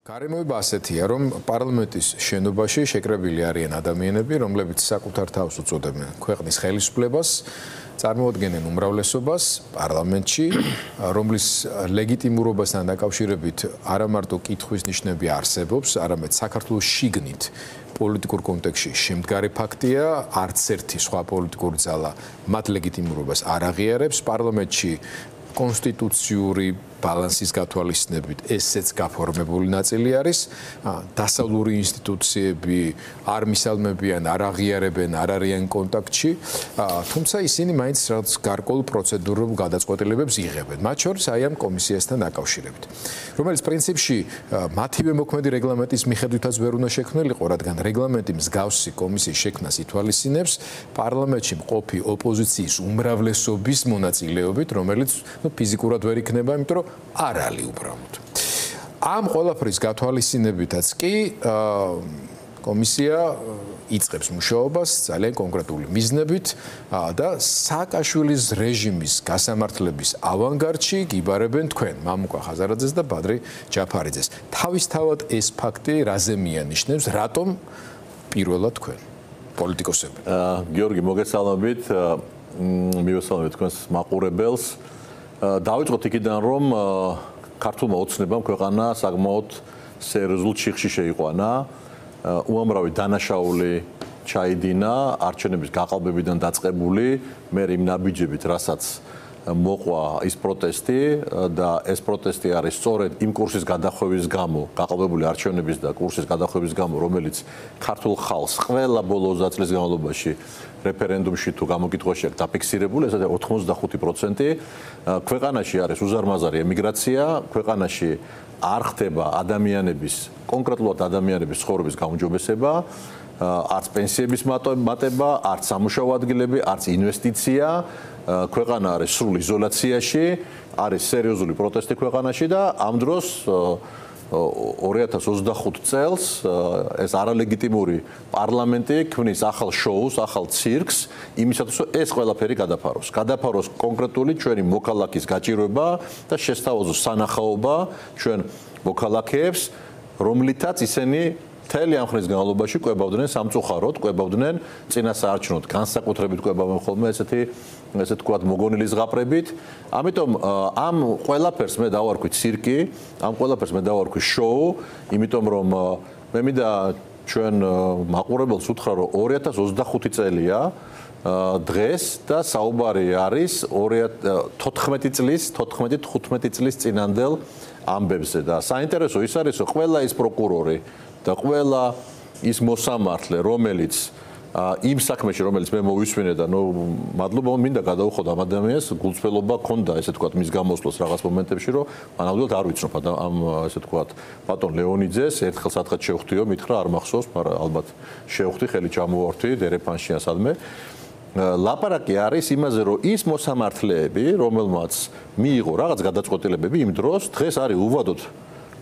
გარემოება ასეთია, რომ პარლამენტის შენობაში შეკრებილი არიან ადამიანები, რომლებიც საკუთარ თავს უწოდებენ ქვეყნის ხელისუფლებას, წარმოადგენენ უმრავლესობას პარლამენტში, რომლის ლეგიტიმურობასთან დაკავშირებით არა მარტო კითხვის ნიშნები არსებობს, არამედ საქართველოს შიგნით პოლიტიკურ კონტექსტში შემდგარი ფაქტია, არც ერთი სხვა პოლიტიკური ძალა მათ ლეგიტიმურობას არ აღიარებს პარლამენტში კონსტიტუციური ბალანსის გათვალისწინებით ესეც გაფორმებული ნაწილი არის დასავლური ინსტიტუციები არ მისალმებიან, არ აღიარებენ, არ არიან კონტაქტში, თუმცა ისინი მაინც რაღაც გარკვეულ პროცედურულ გადაწყვეტილებებს იღებენ, მათ შორის აი ამ კომისიასთან დაკავშირებით, რომელიც პრინციპში მათივე მოქმედი რეგლამენტის მიხედვითაც ვერ უნდა შექმნილიყო, რადგან რეგლამენტი მსგავსი კომისიის შექმნას ითვალისწინებს პარლამენტში მყოფი ოპოზიციის უმრავლესობის მონაწილეობით, რომელიც ფიზიკურად ვერ იქნება, იმიტომ რომ არ არის უბრალოდ. ამ ყველაფრის გათვალისწინებითაც კი კომისია იწყებს მუშაობას ძალიან კონკრეტული მიზნებით და სააკაშვილის რეჟიმის გასამართლების ავანგარდში გიბარებენ თქვენ, მამუკა ხაზარაძეს და ბადრი ჯაფარიძეს. თავისთავად ეს ფაქტი რაზე მიანიშნებს, რატომ პირველად თქვენ, პოლიტიკოსები? გიორგი, მოგესალმებით, მივესალმებით თქვენს მაყურებელს. დავიწყოთ იქიდან, რომ ქართულმა ოცნებამ ქვეყანა საკმაოდ სერიოზულ ჩიხში შეიყვანა. უამრავი დანაშაული ჩაიდინა არჩევნების გაყალბებიდან დაწყებული, მე იმ ნაბიჯებით, რასაც მოყვა ის პროტესტი და ეს პროტესტი არის სწორედ იმ კურსის გადახვევის გამო, გაყალბებული არჩევნების და კურსის გადახვევის გამო, რომელიც ქართულ ხალხს ყველა ბოლო 20 წლის განმავლობაში რეფერენდუმში თუ გამოკითხვაში აქვს დაფიქსირებული, ეს არის 85%. ქვეყანაში არის უზარმაზარი ემიგრაცია, ქვეყანაში არ ხდება ადამიანების, კონკრეტულად ადამიანების ცხოვრების გაუმჯობესება, არც პენსიების მატება, არც სამუშაო ადგილები, არც ინვესტიცია. ქვეყანა არის სრულ იზოლაციაში, არის სერიოზული პროტესტი ქვეყანაში და ამ დროს 2025 წელს ეს არალეგიტიმური პარლამენტი ქმნის ახალ შოუს, ახალ ცირკს, იმისათვის რომ ეს ყველაფერი გადაფაროს. გადაფაროს კონკრეტული ჩვენი მოქალაქის გაჭირვება და შესთავაზოს სანახაობა ჩვენ მოქალაქეებს, რომლითაც ისინი მთელი ამ ხნის განმავლობაში კვებავდნენ სამწუხაროდ, კვებავდნენ წინასაარჩევნოდ, განსაკუთრებით კვებავდნენ ხოლმე ესე თქვათ მოგონილი ზღაპრებით. ამიტომ ამ ყველაფერს მე დავარქვი ცირკი, ამ ყველაფერს მე დავარქვი შოუ, იმიტომ რომ მე მინდა ჩვენ მაყურებელს უთხრა, რომ 2025 წელია დღეს და საუბარი არის 14-15 წლის წინანდელ ამბებზე და საინტერესო ის არის, რომ ყველა ის პროკურორი და ყველა ის მოსამართლე, რომელიც იმ საქმეში, რომელიც მე მოვისმინე და მადლობა მინდა გადაუხოთ ამ ადამიანს, გულწრფელობა ქონდა, ესე თქვათ, მის გამოსვლას რაღაც მომენტებში, რომ მანამდვილად არ ვიცნობ ამ ესე თქვათ, ბატონ ლეონიძეს, ერთხელ სათხად შევხვდიო, მითხრა არ მახსოვს, მაგრამ ალბათ შევხვდი, ხელი ჩამოვართვი ერეფანშია სადმე. ლაპარაკი არის იმაზე, რომ ის მოსამართლეები, რომელმაც მიიღო რაღაც გადაწყვეტილებები იმ დროს, დღეს არის უვადოდ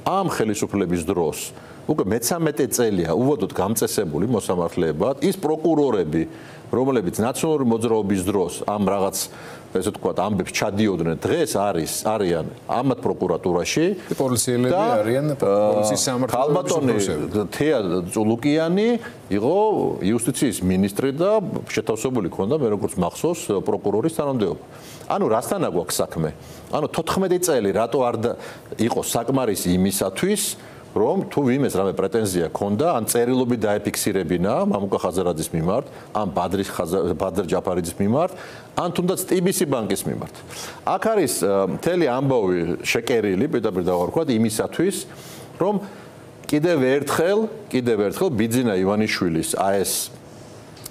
ამ ხელისუფლების დროს უკვე მე-13 წელია უვადოდ გამწესებული მოსამართლეებად, ის პროკურორები, რომლებიც ნაციონალური მოძრაობის დროს ამ რაღაც ესე თქვათ ამბებს ჩადიოდნენ, დღეს არიან ამათ პროკურატურაში. პოლიციელები არიან პოლიციის სამართლებრივი თეა წულუკიანი იყო იუსტიციის მინისტრი და შეთავსებული ქონდა მე როგორც მახსოვს პროკურორის თანამდებობა. ანუ რასთან აგვაქვს საქმე? ანუ 14 წელი რატო არ იყო საკმარისი იმისათვის, რომ თუ ვიმეს რამე პრეტენზია ქონდა, ან წერილობით დაეფიქსირებინა მამუკა ხაზარაძის მიმართ, ან ბადრ ჯაფარიძის მიმართ, ან თუნდაც TBC ბანკის მიმართ. აქ არის მთელი ამბავი შეკერილი, პირდაპირ დავარქვათ, იმისათვის, რომ კიდევ ერთხელ ბიძინა ივანიშვილის ეს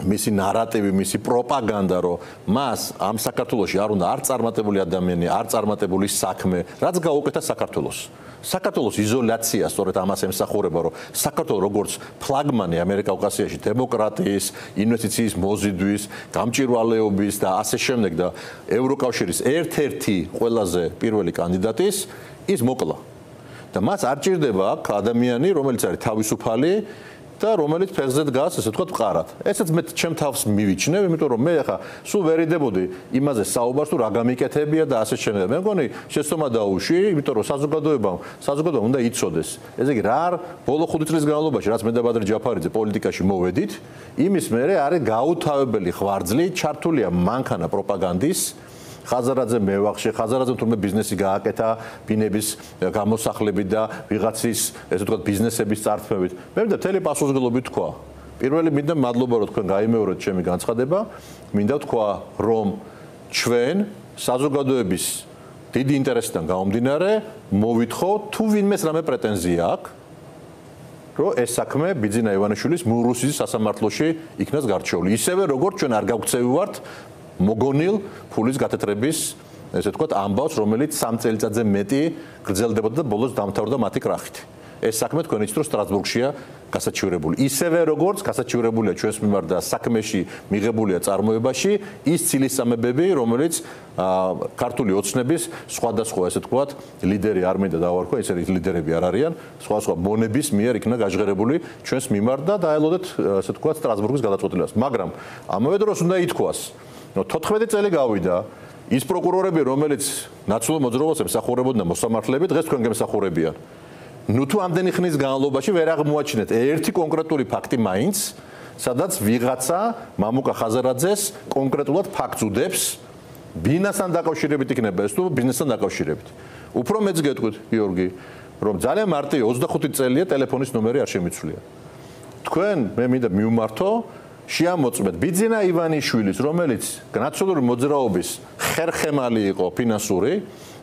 მისი ნარატივი, მისი პროპაგანდა, რომ მას ამ საქართველოში არ უნდა არ წარმატებული ადამიანი, არ წარმატებული საქმე, რაც გაუკეთა საქართველოს. საქართველოს იზოლაცია სწორედ ამას ემსახურება, რომ საქართველოს როგორც ფლაგმანი ამერიკა-კავკასიაში დემოკრატიის, ინვესტიციის მოზიდვის, გამჭვირვალეობის და ასე შემდეგ და ევროკავშირის ერთ-ერთი ყველაზე პირველი კანდიდატის ის მოკლა. და მას არ ჭირდება აქ ადამიანი, რომელიც არის თავისუფალი, და რომელიც ფეხზე დგას, ესე ვთქვათ, მყარად. ესეც მე ჩემ თავს მივიჩნევ, იმიტომ რომ მე ახლა სულ ვერიდებოდი იმაზე საუბარს, თუ რა გამიკეთებია და ასე შემდეგ. მე მგონი შეცდომა დაუში, იმიტომ რომ საზოგადოება უნდა იცოდეს. ესე იგი, რა ბოლო 5 წლის განმავლობაში, რაც მე და ბადრი ჯაფარიძე პოლიტიკაში მოვედით, იმის მერე არის გაუთავებელი ღვარძლი, ჩართულია მანქანა პროპაგანდის. ხაზარაძე მევახშე, ხაზარაძემ თურმე ბიზნესი გააკეთა ბინების გამოსახლებით და ვიღაცის, ესე ვთქვათ, ბიზნესების წართმევით. მე მინდა მთელი პასუხისმგებლობით თქვა. პირველი მინდა მადლობა რომ თქვენ გაიმეორეთ ჩემი განცხადება. მინდა თქვა, რომ ჩვენ საზოგადოების დიდი ინტერესიდან გამომდინარე, მოვითხოვ თუ ვინმეს რამე პრეტენზია აქვს, რომ ეს საქმე ბიძინა ივანიშვილის მურუსის სასამართლოში იქნას გარჩეული. ისევე როგორც ჩვენ არ გავქცევი ვართ მოგონილ ფულის გათეთრების, ესე ვთქვათ, ამბავს, რომელიც 3 წელიწადზე მეტი გრძელდებოდა და ბოლოს დამთავრდა მათი კრახით. ეს საქმე თქვენ იცით, რომ სტრასბურგშია გასაჩივრებული. ისევე როგორც გასაჩივრებულია ჩვენს მიმართ და საქმეში მიღებულია წარმოებაში ის ცილისწამებები, რომელიც ქართული ოცნების სხვადასხვა, ესე ვთქვათ, ლიდერი არ მინდა დავარქვა, ისეთი ლიდერები არ არიან, სხვადასხვა მონების მიერ იქნა გაჟღერებული ჩვენს მიმართ და დაელოდეთ, ესე ვთქვათ, სტრასბურგის გადაწყვეტილებას. მაგრამ ამავე დროს უნდა ითქვას, 14 წელი გავიდა ის პროკურორები, რომელიც ნაცნობ მოძრაობას ემსახურებოდნენ მოსამართლეები, დღეს თქვენ გემსახურებიან. ნუ თუ ამდენი ხნის განმავლობაში ვერ აღმოაჩინეთ ერთი კონკრეტული ფაქტი მაინც, სადაც ვიღაცა მამუკა ხაზარაძეს კონკრეტულად ფაქტს უდებს, ბინასთან დაკავშირებით იქნება ეს თუ ბიზნესთან დაკავშირებით. უფრო მეც გეტყვით, გიორგი, რომ ძალიან მარტივი 25 წელია ტელეფონის ნომერი არ შემიცვლია. თქვენ მე მინდა მივმართო შეამოწმეთ ბიძინა ივანიშვილის, რომელიც ნაციონალური მოძრაობის ხერხემალი იყო ფინანსური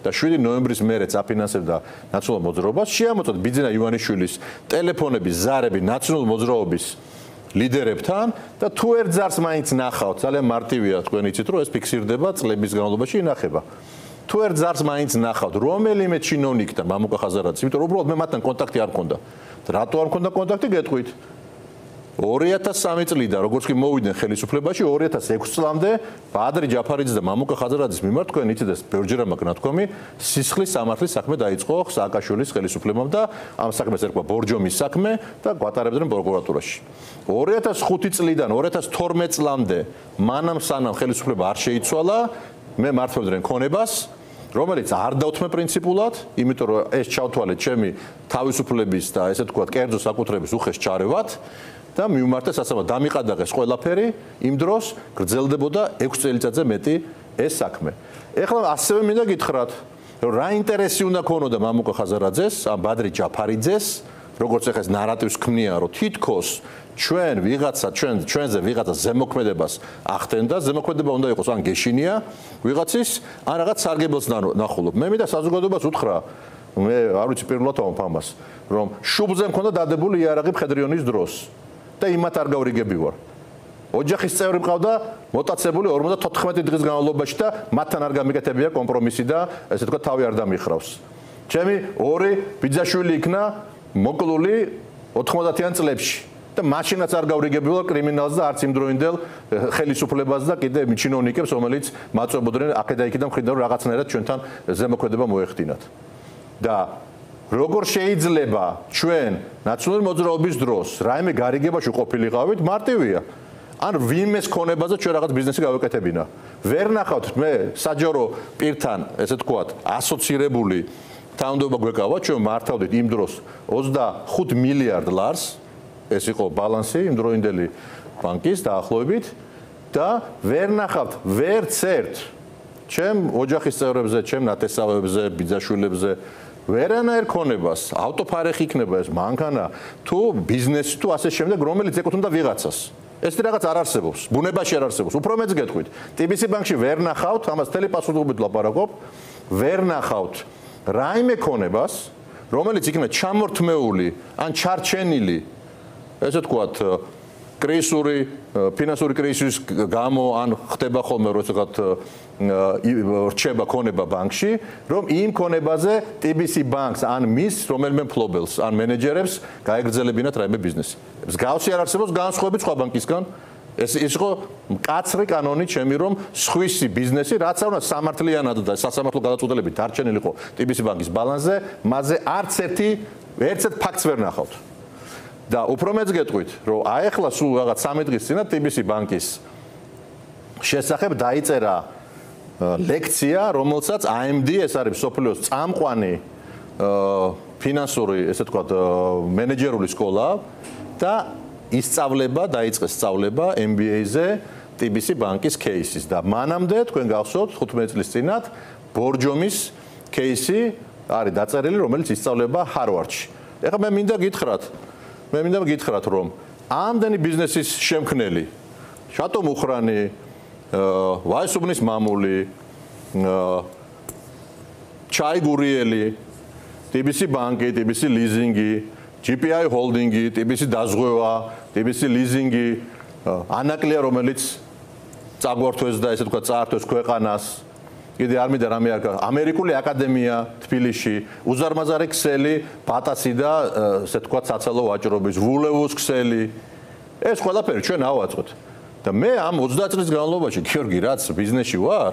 და 7 ნოემბრის მერე წაფინანსებდა ნაციონალურ მოძრაობას, შეამოწმეთ ბიძინა ივანიშვილის ტელეფონების ზარები ნაციონალური მოძრაობის ლიდერებთან და თუ ერთ ზარს მაინც ნახავთ, ძალიან მარტივია, თქვენ იცით, რომ ეს ფიქსირდება წლების განმავლობაში ინახება. თუ ერთ ზარს მაინც ნახავთ, რომელიმე ჩინოვნიკთან მამუკა ხაზარაძის, იმიტომ რომ უბრალოდ მე მათთან კონტაქტი არ მქონდა. რატო არ მქონდა კონტაქტი, გეტყვით? 2003 წლიდან, როგორც კი მოვიდნენ ხელისუფლებაში, 2006 წლამდე ბადრი ჯაფარიძის და მამუკა ხაზარაძის მიმართ თქვენ იცით ეს ბევრჯერ ამაკ ნათქვამი, სისხლის სამართლის საქმე დაიწყო სააკაშვილის ხელისუფლებამ და ამ საქმეს ერქვა ბორჯომის საქმე და გვატარებდნენ პროკურატურაში. 2005 წლიდან 2012 წლამდე მანამ სანამ ხელისუფლება არ შეიცვალა, მე მართვებდნენ ქონებას, რომელიც არ დავთმე პრინციპულად, იმიტომ რომ ეს ჩავთვალეთ ჩემი თავისუფლების და ესე ვთქვათ, კერძო საკუთრების უხეშ ჩარევად. და მივმართე სასამართლო დამიყადაღეს ყველაფერი იმ დროს გრძელდებოდა 6 წელიწადზე მეტი ეს საქმე. ეხლა ასევე მინდა გითხრათ, რომ რა ინტერესი უნდა ქონოდა მამუკა ხაზარაძეს, ამ ბადრი ჯაფარიძეს, როგორც ეხლა ეს ნარატივს ქმნიან, რომ თითქოს ჩვენ ვიღაცა ჩვენზე ვიღაცა ზემოქმედებას ახდენდა, ზემოქმედება უნდა იყოს ან გეშინია ვიღაცის, ან რაღაც სარგებელს ნახულობ. მე მინდა საზოგადოებას უთხრა, მე არ ვიცი პირველად ვამბობ ამას, რომ შუბლზე მქონდა დადებული იარაღი მხედრიონის დროს. და იმათ არ გავრიგები ვარ. ოჯახის წევრი მყავდა მოტაცებული 54 დღის განმავლობაში და მათთან არ გამიკეთებია კომპრომისი და ესე ვთქვათ თავი არ დამიხრავს. ჩემი ორი ბიძაშვილი იქნა მოკლული 90-იან წლებში და მაშინაც არ გავრიგები ვარ კრიმინალს და არც იმ დროინდელ ხელისუფლებას და კიდე ჩინოვნიკებს, რომელიც მაწვებოდნენ აქედან და იქიდან მხრიდან რომ რაღაცნაირად ჩვენთან ზემოქმედება მოეხდინათ. და როგორ შეიძლება ჩვენ ნაციონალური მოძრაობის დროს რაიმე გარიგებაში ყოფილიყავით, მარტივია. ან ვინმეს ქონებაზე ჩვენ რაღაც ბიზნესი გავეკეთებინა. ვერ ნახავთ მე საჯარო პირთან, ესე ვთქვათ, ასოცირებული თანამდებობა გვეკავა, ჩვენ მართავდით იმ დროს 25 მილიარდ ლარს, ეს იყო ბალანსი იმ დროინდელი ბანკის დაახლოებით და ვერ ნახავთ ვერც ერთ ჩემ ოჯახის წევრებზე, ჩემ ნათესავებზე, ბიძაშვილებზე ვერანაირ ქონებას, ავტოფარეხი იქნება ეს მანქანა, თუ ბიზნესი, თუ ასე შემდეგ, რომელიც ეკუთვნოდა ვიღაცას. ეს რაღაც არ არსებობს, ბუნებაში არ არსებობს. უფრო მეც გეტყვით, TBC ბანკში ვერ ნახავთ, ამას მთელი პასუხისმგებლობით ლაპარაკობ, ვერ ნახავთ რაიმე ქონებას, რომელიც იქნება ჩამორთმეული ან ჩარჩენილი, ესე ვთქვათ, კრიზისური, ფინანსური კრიზისის გამო ან ხდება ხოლმე როდესაც რჩება ქონება ბანკში, რომ იმ ქონებაზე TBC ბანკს ან მის რომელიმე მფლობელს ან მენეჯერებს გაეგრძელებინათ რაიმე ბიზნესი. მსგავსი არ არსებობს განსხვავებით სხვა ბანკისგან. ეს იყო მკაცრი კანონი ჩემი, რომ სხვისი ბიზნესი, რაც არ უნდა სამართლიანად და სასამართლო გადაწყვეტილებით დარჩენილი იყო TBC ბანკის ბალანსზე, მასზე არც ერთ ფაქტს ვერ ნახავთ. და უფრო მეც გეტყვით, რომ აეხლა სულ რაღაც 3 დღის წინათ TBC ბანკის შესახებ დაიწერა ლექცია, რომელსაც AMD ეს არის სოფლიოს წამყვანი ფინანსური, ესე ვთქვათ, მენეჯერული სკოლა და ისწავლება, დაიწყეს სწავლება MBA-ზე TBC ბანკის кейსის და მანამდე თქვენ გახსოვთ 15 წლის წინათ ბორჯომის кейსი არის დაწერილი, რომელიც ისწავლება ჰარვარდში. ეხლა მე მინდა გითხრათ, რომ ამდენი ბიზნესის შემქმნელი შატო მუხრანი, ვაისუბნის მამული, ჩაი გურიელი, TBC ბანკი, TBC ლიზინგი, GPI ჰოლდინგი, TBC დაზღვევა, TBC ლიზინგი, ანაკლია, რომელიც წაგვართვეს და ესე ვთქვათ, წაართვეს ქვეყანას. კიდე არ მინდა რამე არ ამერიკული აკადემია თბილისში, უზარმაზარი ქსელი, ბატასი და ესე ვთქვათ, საცალო ვაჭრობის, ვულევოს ქსელი. ეს ყველაფერი ჩვენ ავაწყოთ. და მე ამ 30 წლის განმავლობაში, გიორგი, რაც ბიზნესში ვარ,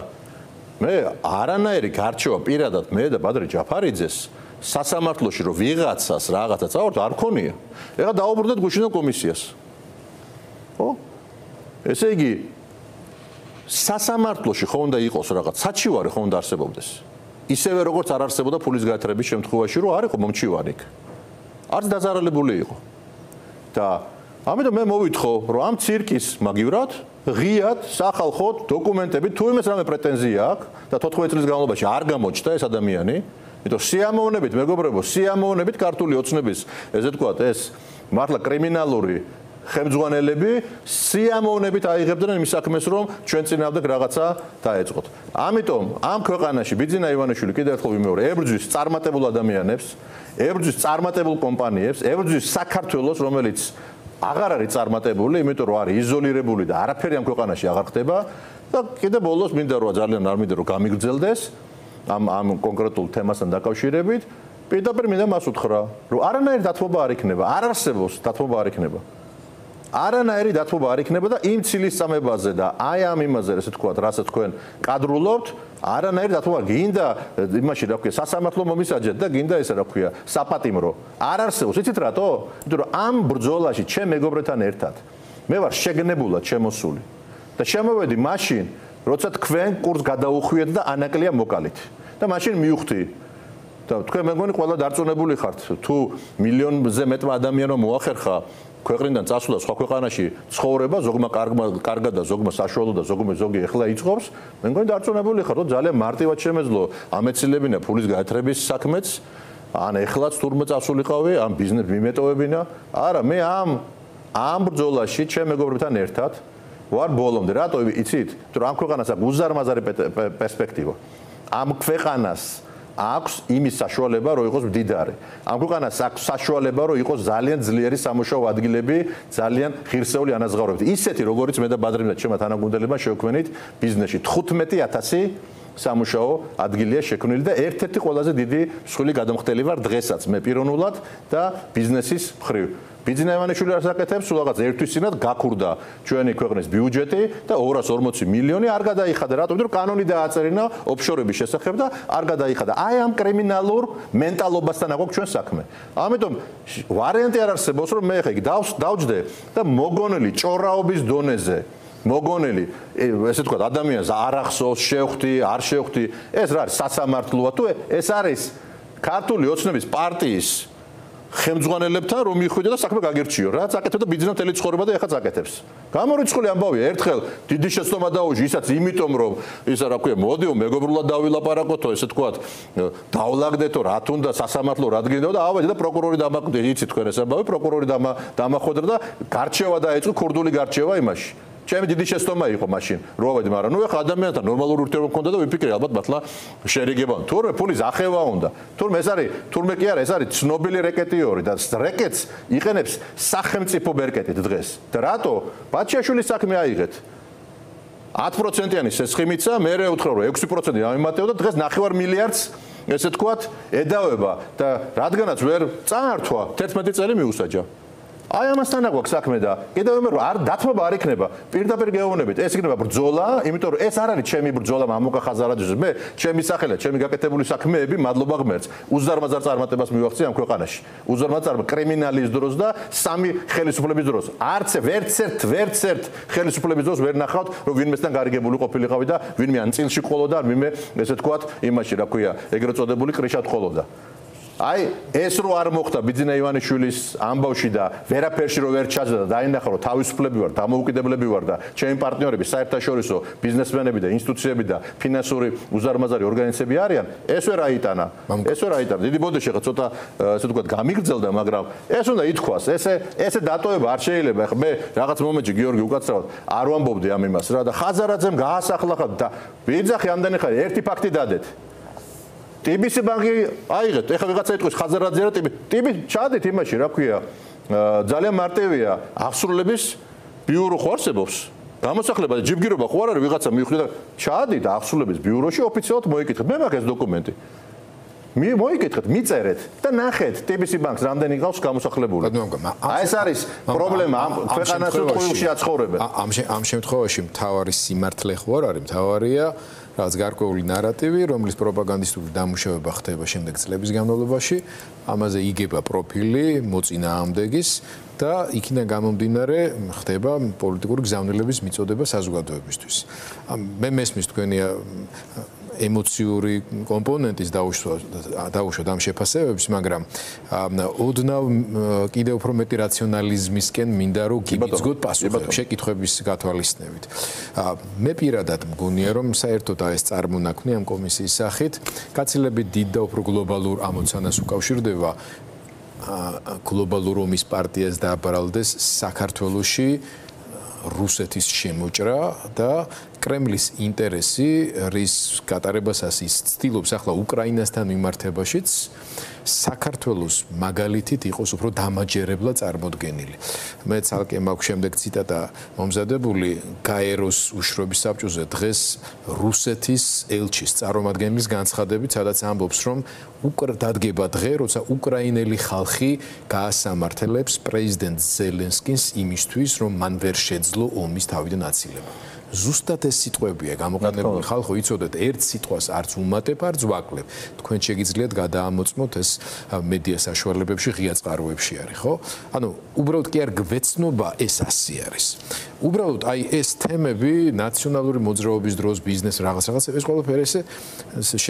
მე არანაირი გარჩევა პირადად მე და ბადრი ჯაფარიძეს სასამართლოში რომ ვიღაცას რაღაცა წავარდ არ ქონია. ეხლა დაუბრუნდეთ გუშინო კომისიას. ხო? ესე იგი სასამართლოში ხო უნდა იყოს რაღაც საჩივარი ხო უნდა არსებობდეს. ისევე როგორც არ არსებობდა ფულის გათხრების შემთხვევაში რომ არ იყო მომჩივარი. არც დაზარალებული იყო. და ამიტომ მე მოვითხოვ რომ ამ ცირკის მაგივრად ღიად სახალხოდ დოკუმენტები თუ იმეს რამე პრეტენზია აქვს და 14 წლის განმავლობაში არ გამოჩნდა ეს ადამიანი, იმიტომ სიამოვნებით მეგობრებო, სიამოვნებით ქართული ოცნების ესე ვთქვათ ეს მართლა კრიმინალური ხელმძღვანელები სიამოვნებით აიღებდნენ იმ საქმეს რომ ჩვენ წინააღმდეგ რაღაცა დაეწყოთ. ამიტომ ამ ქვეყანაში ბიძინა ივანიშვილი კიდევ ერთხელ ვიმეორე, ებრძვის წარმატებულ ადამიანებს, ებრძვის წარმატებულ კომპანიებს, ებრძვის საქართველოს, რომელიც აღარ არის წარმატებული, იმიტომ რომ არის იზოლირებული და არაფერი ამ ქვეყანაში აღარ ხდება და კიდე ბოლოს მინდა რომ ძალიან არ მინდა რომ გამიგრძელდეს ამ კონკრეტულ თემასთან დაკავშირებით, პირდაპირ მინდა მას უთხრა, რომ არანაირი დათმობა არ იქნება, არ არსებობს დათმობა არ იქნება. არანაირი დათმობა არ იქნება და იმ ცილის წამებაზე და აი ამ იმაზე, ესე ვთქვათ, რასაც თქვენ კადრულობთ, არანაირი დათმობა გინდა იმაში რა ქვია, სასამართლო მომისაჯეთ და გინდა ესე რა ქვია, საპატიმრო. არ არსებობს, იცით რატო? იმიტომ რომ ამ ბრძოლაში ჩემ მეგობრებთან ერთად მე ვარ შეგნებულად შემოსული და შემოვედი მაშინ, როცა თქვენ კურსს გადაუხვიეთ და ანაკლია მოკალით. და მაშინ მივხვდი და თქვენ მე მგონი ყველა დარწმუნებული ხართ, თუ მილიონზე მეტმა ადამიანმა მოახერხა ქვეყნიდან წასვლა სხვა ქვეყანაში ცხოვრება, ზოგმა კარგად და ზოგმა საშუალო და ზოგი ეხლა იწყობს, მე მგონი დარწმუნებული ხარ, რომ ძალიან მარტივად შემეძლო ამეცილებინა ფულის გაათრების საქმეც, ან ეხლაც თურმე წასულიყავი, ამ ბიზნეს მიმეტოვებინა. არა, მე ამ ბრძოლაში ჩემ მეგობრებთან ერთად ვარ ბოლომდე. რატო იცით? თუ ამ ქვეყანას აქვს უზარმაზარი პერსპექტივა. ამ ქვეყანას აქვს იმის საშუალება, რომ იყოს მდიდარი. ამ ქვეყანას აქვს საშუალება, რომ იყოს ძალიან ძლიერი სამუშაო ადგილები, ძალიან ღირსეული ანაზღაურებით. ისეთი, როგორც მე და ბადრიმ და ჩემმა თანაგუნდელებმა შევქმნით ბიზნესში 15,000 სამუშაო ადგილია შექმნილი და ერთ-ერთი ყველაზე დიდი მსხვილი გადამხდელი ვარ დღესაც მე პიროვნულად და ბიზნესის მხრივ. ბიძინა ივანიშვილი არს აკეთებს, სულ რაღაც ერთვის წინათ გაქურდა ჩვენი ქვეყნის ბიუჯეტი და 240 მილიონი არ გადაიხადა. რატომ? იმიტომ რომ კანონი დააწერინა ოფშორების შესახებ და არ გადაიხადა. აი ამ კრიმინალურ მენტალობასთან აქვს ჩვენ საქმე. ამიტომ ვარიანტი არ არსებობს, რომ მე ხე დავჯდე და მოგონილი ჭორაობის დონეზე მოგონილი, ესე ვთქვათ, ადამიანს არ ახსოვს, შევხვდი, არ შევხვდი, ეს რა არის სასამართლოა თუ ეს არის ქართული ოცნების პარტიის ხელმძღვანელებთან რომ მიხვიდე და საქმე გაგერჩიო. რაც აკეთებდა ბიძინა მთელი ცხოვრება და ეხაც აკეთებს. გამორიცხული ამბავია, ერთხელ დიდი შეცდომა დაუჟი, ისაც იმიტომ რომ ისა რა ქვია, მოდიო მეგობრულად დავილაპარაკოთო, ესე ვთქვათ, დავლაგდეთო, რა თუნდა სასამართლო რა დგინდა და ავედი და პროკურორი დამაკვდა, იცით თქვენ ეს ამბავი, პროკურორი დამახვედრა და გარჩევა დაეწყო, ქურდული გარჩევა იმაში. ჩემი დიდი შეცდომა იყო მაშინ, რო ავედი, მაგრამ ნუ ეხლა ადამიანთან ნორმალური ურთიერთობა მქონდა და ვიფიქრე ალბათ მართლა შერიგება. თურმე ფულის ახევა უნდა. თურმე ეს არის, თურმე კი არა, ეს არის ცნობილი რეკეტიორი და რეკეტს იყენებს სახელმწიფო ბერკეტით დღეს. და რატო? ბაჩიაშვილის საქმე აიღეთ. 10%-იანი სესხიმიცა, მე უთხრა რომ 6% ამიმატეო და დღეს 9 მილიარდს ესე თქვათ ედავება და რადგანაც ვერ წაართვა 11 წელი მიუსაჯა. აი ამასთან აქვს საქმე და კიდევ მე არ დათმობა არ იქნება პირდაპირ გეუბნებით ეს იქნება ბრძოლა იმიტომ რომ ეს არ არის ჩემი ბრძოლა მამუკა ხაზარაძის მე ჩემი სახელია ჩემი გაკეთებული საქმეები მადლობა ღმერთს უზარმაზარ წარმატებას მივაღწია ამ ქვეყანაში უზარმაზარ კრიმინალის დროს და სამი ხელისუფლების დროს არც ვერცერთ ხელისუფლების დროს ვერ ნახავთ რომ ვინმესთან გარიგებული ყოფილიყავი და ვინმე ან წილში ყოლოდა ან ვინმე ესე თქვათ იმაში რა ქვია ეგრეთ წოდებული კრიშად ყოლოდა აი ეს რო არ მოხდა ბიძინა ივანიშვილის ამბავში და ვერაფერში რო ვერ ჩაჯდა და დაინახა რომ თავისუფლები ვარ, დამოუკიდებლები ვარ და ჩემი პარტნიორები საერთაშორისო ბიზნესმენები და ინსტიტუციები და ფინანსური უზარმაზარი ორგანიზაციები არიან, ეს ვერ აიტანა. ეს ვერ აიტანა. დიდი ბოდიში ხა ცოტა ესე ვთქვათ გამიგრძელდა, მაგრამ ეს უნდა ითქვას. ესე დატოვება არ შეიძლება. ხა მე რაღაც მომენტში გიორგი უკაცრავად არ ვამბობდი ამ იმას რა და ხაზარაძემ გაასახლა ხა და ვიძახი ამდენი ხარი ერთი ფაქტი დადეთ. TBC ბანკი აიღეთ, ეხლა ვიღაცა იტყვის ხაზარაძე რა TBC ჩადეთ იმაში, რა ქვია, ძალიან მარტივია, აღსრულების ბიურო ხო არსებობს? გამოსახლება და ჯიბგირობა ხო არ არის ვიღაცა მივხვდა, ჩადით აღსრულების ბიუროში ოფიციალურად მოიკითხეთ. მე მაქვს ეს დოკუმენტი. მოიკითხეთ, მიწერეთ და ნახეთ TBC ბანკს რამდენი გავს გამოსახლებული. აი ეს არის პრობლემა ამ ქვეყანას უთხოვილში აცხოვრებენ. ამ შემთხვევაში მთავარი სიმართლე ხო არ არის, მთავარია რაც გარკვეული ნარატივი, რომლის პროპაგანდისტული დამუშავება ხდება შემდეგ წლების განმავლობაში, ამაზე იგება პროფილი მოწინააღმდეგის და იქიდან გამომდინარე ხდება პოლიტიკური გზავნილების მიწოდება საზოგადოებისთვის. მე მესმის თქვენი ემოციური კომპონენტის დაუშვათ ამ შეფასებებს, მაგრამ ოდნავ კიდევ უფრო მეტი რაციონალიზმისკენ მინდა რომ გიბიძგოთ პასუხები შეკითხვების გათვალისწინებით. მე პირადად მგონია რომ საერთოდ ეს წარმონაქმნი ამ კომისიის სახით გაცილებით დიდ და უფრო გლობალურ ამოცანას უკავშირდება გლობალურ ომის პარტიას დააბრალდეს საქართველოში რუსეთის შემოჭრა და კრემლის ინტერესი რის გატარებასაც ის ცდილობს ახლა უკრაინასთან მიმართებაშიც საქართველოს მაგალითით იყოს უფრო დამაჯერებლად წარმოდგენილი. მე ცალკე მაქვს შემდეგ ციტატა მომზადებული გაეროს უშრობის საბჭოზე დღეს რუსეთის ელჩის წარმომადგენლის განცხადებით, სადაც ამბობს, რომ დადგება დღე, როცა უკრაინელი ხალხი გაასამართლებს პრეზიდენტ ზელენსკის იმისთვის, რომ მან ვერ შეძლო ომის თავიდან აცილება. ზუსტად ეს სიტყვებია გამოყენებული ხალხო იცოდეთ ერთ სიტყვას არც უმატებ არც ვაკლებ თქვენ შეგიძლიათ გადაამოწმოთ ეს მედია საშუალებებში ღია წყაროებში არის ხო ანუ უბრალოდ კი არ გვეცნობა ეს ასე არის უბრალოდ აი ეს თემები ნაციონალური მოძრაობის დროს ბიზნეს რაღაც ეს ყველაფერი ესე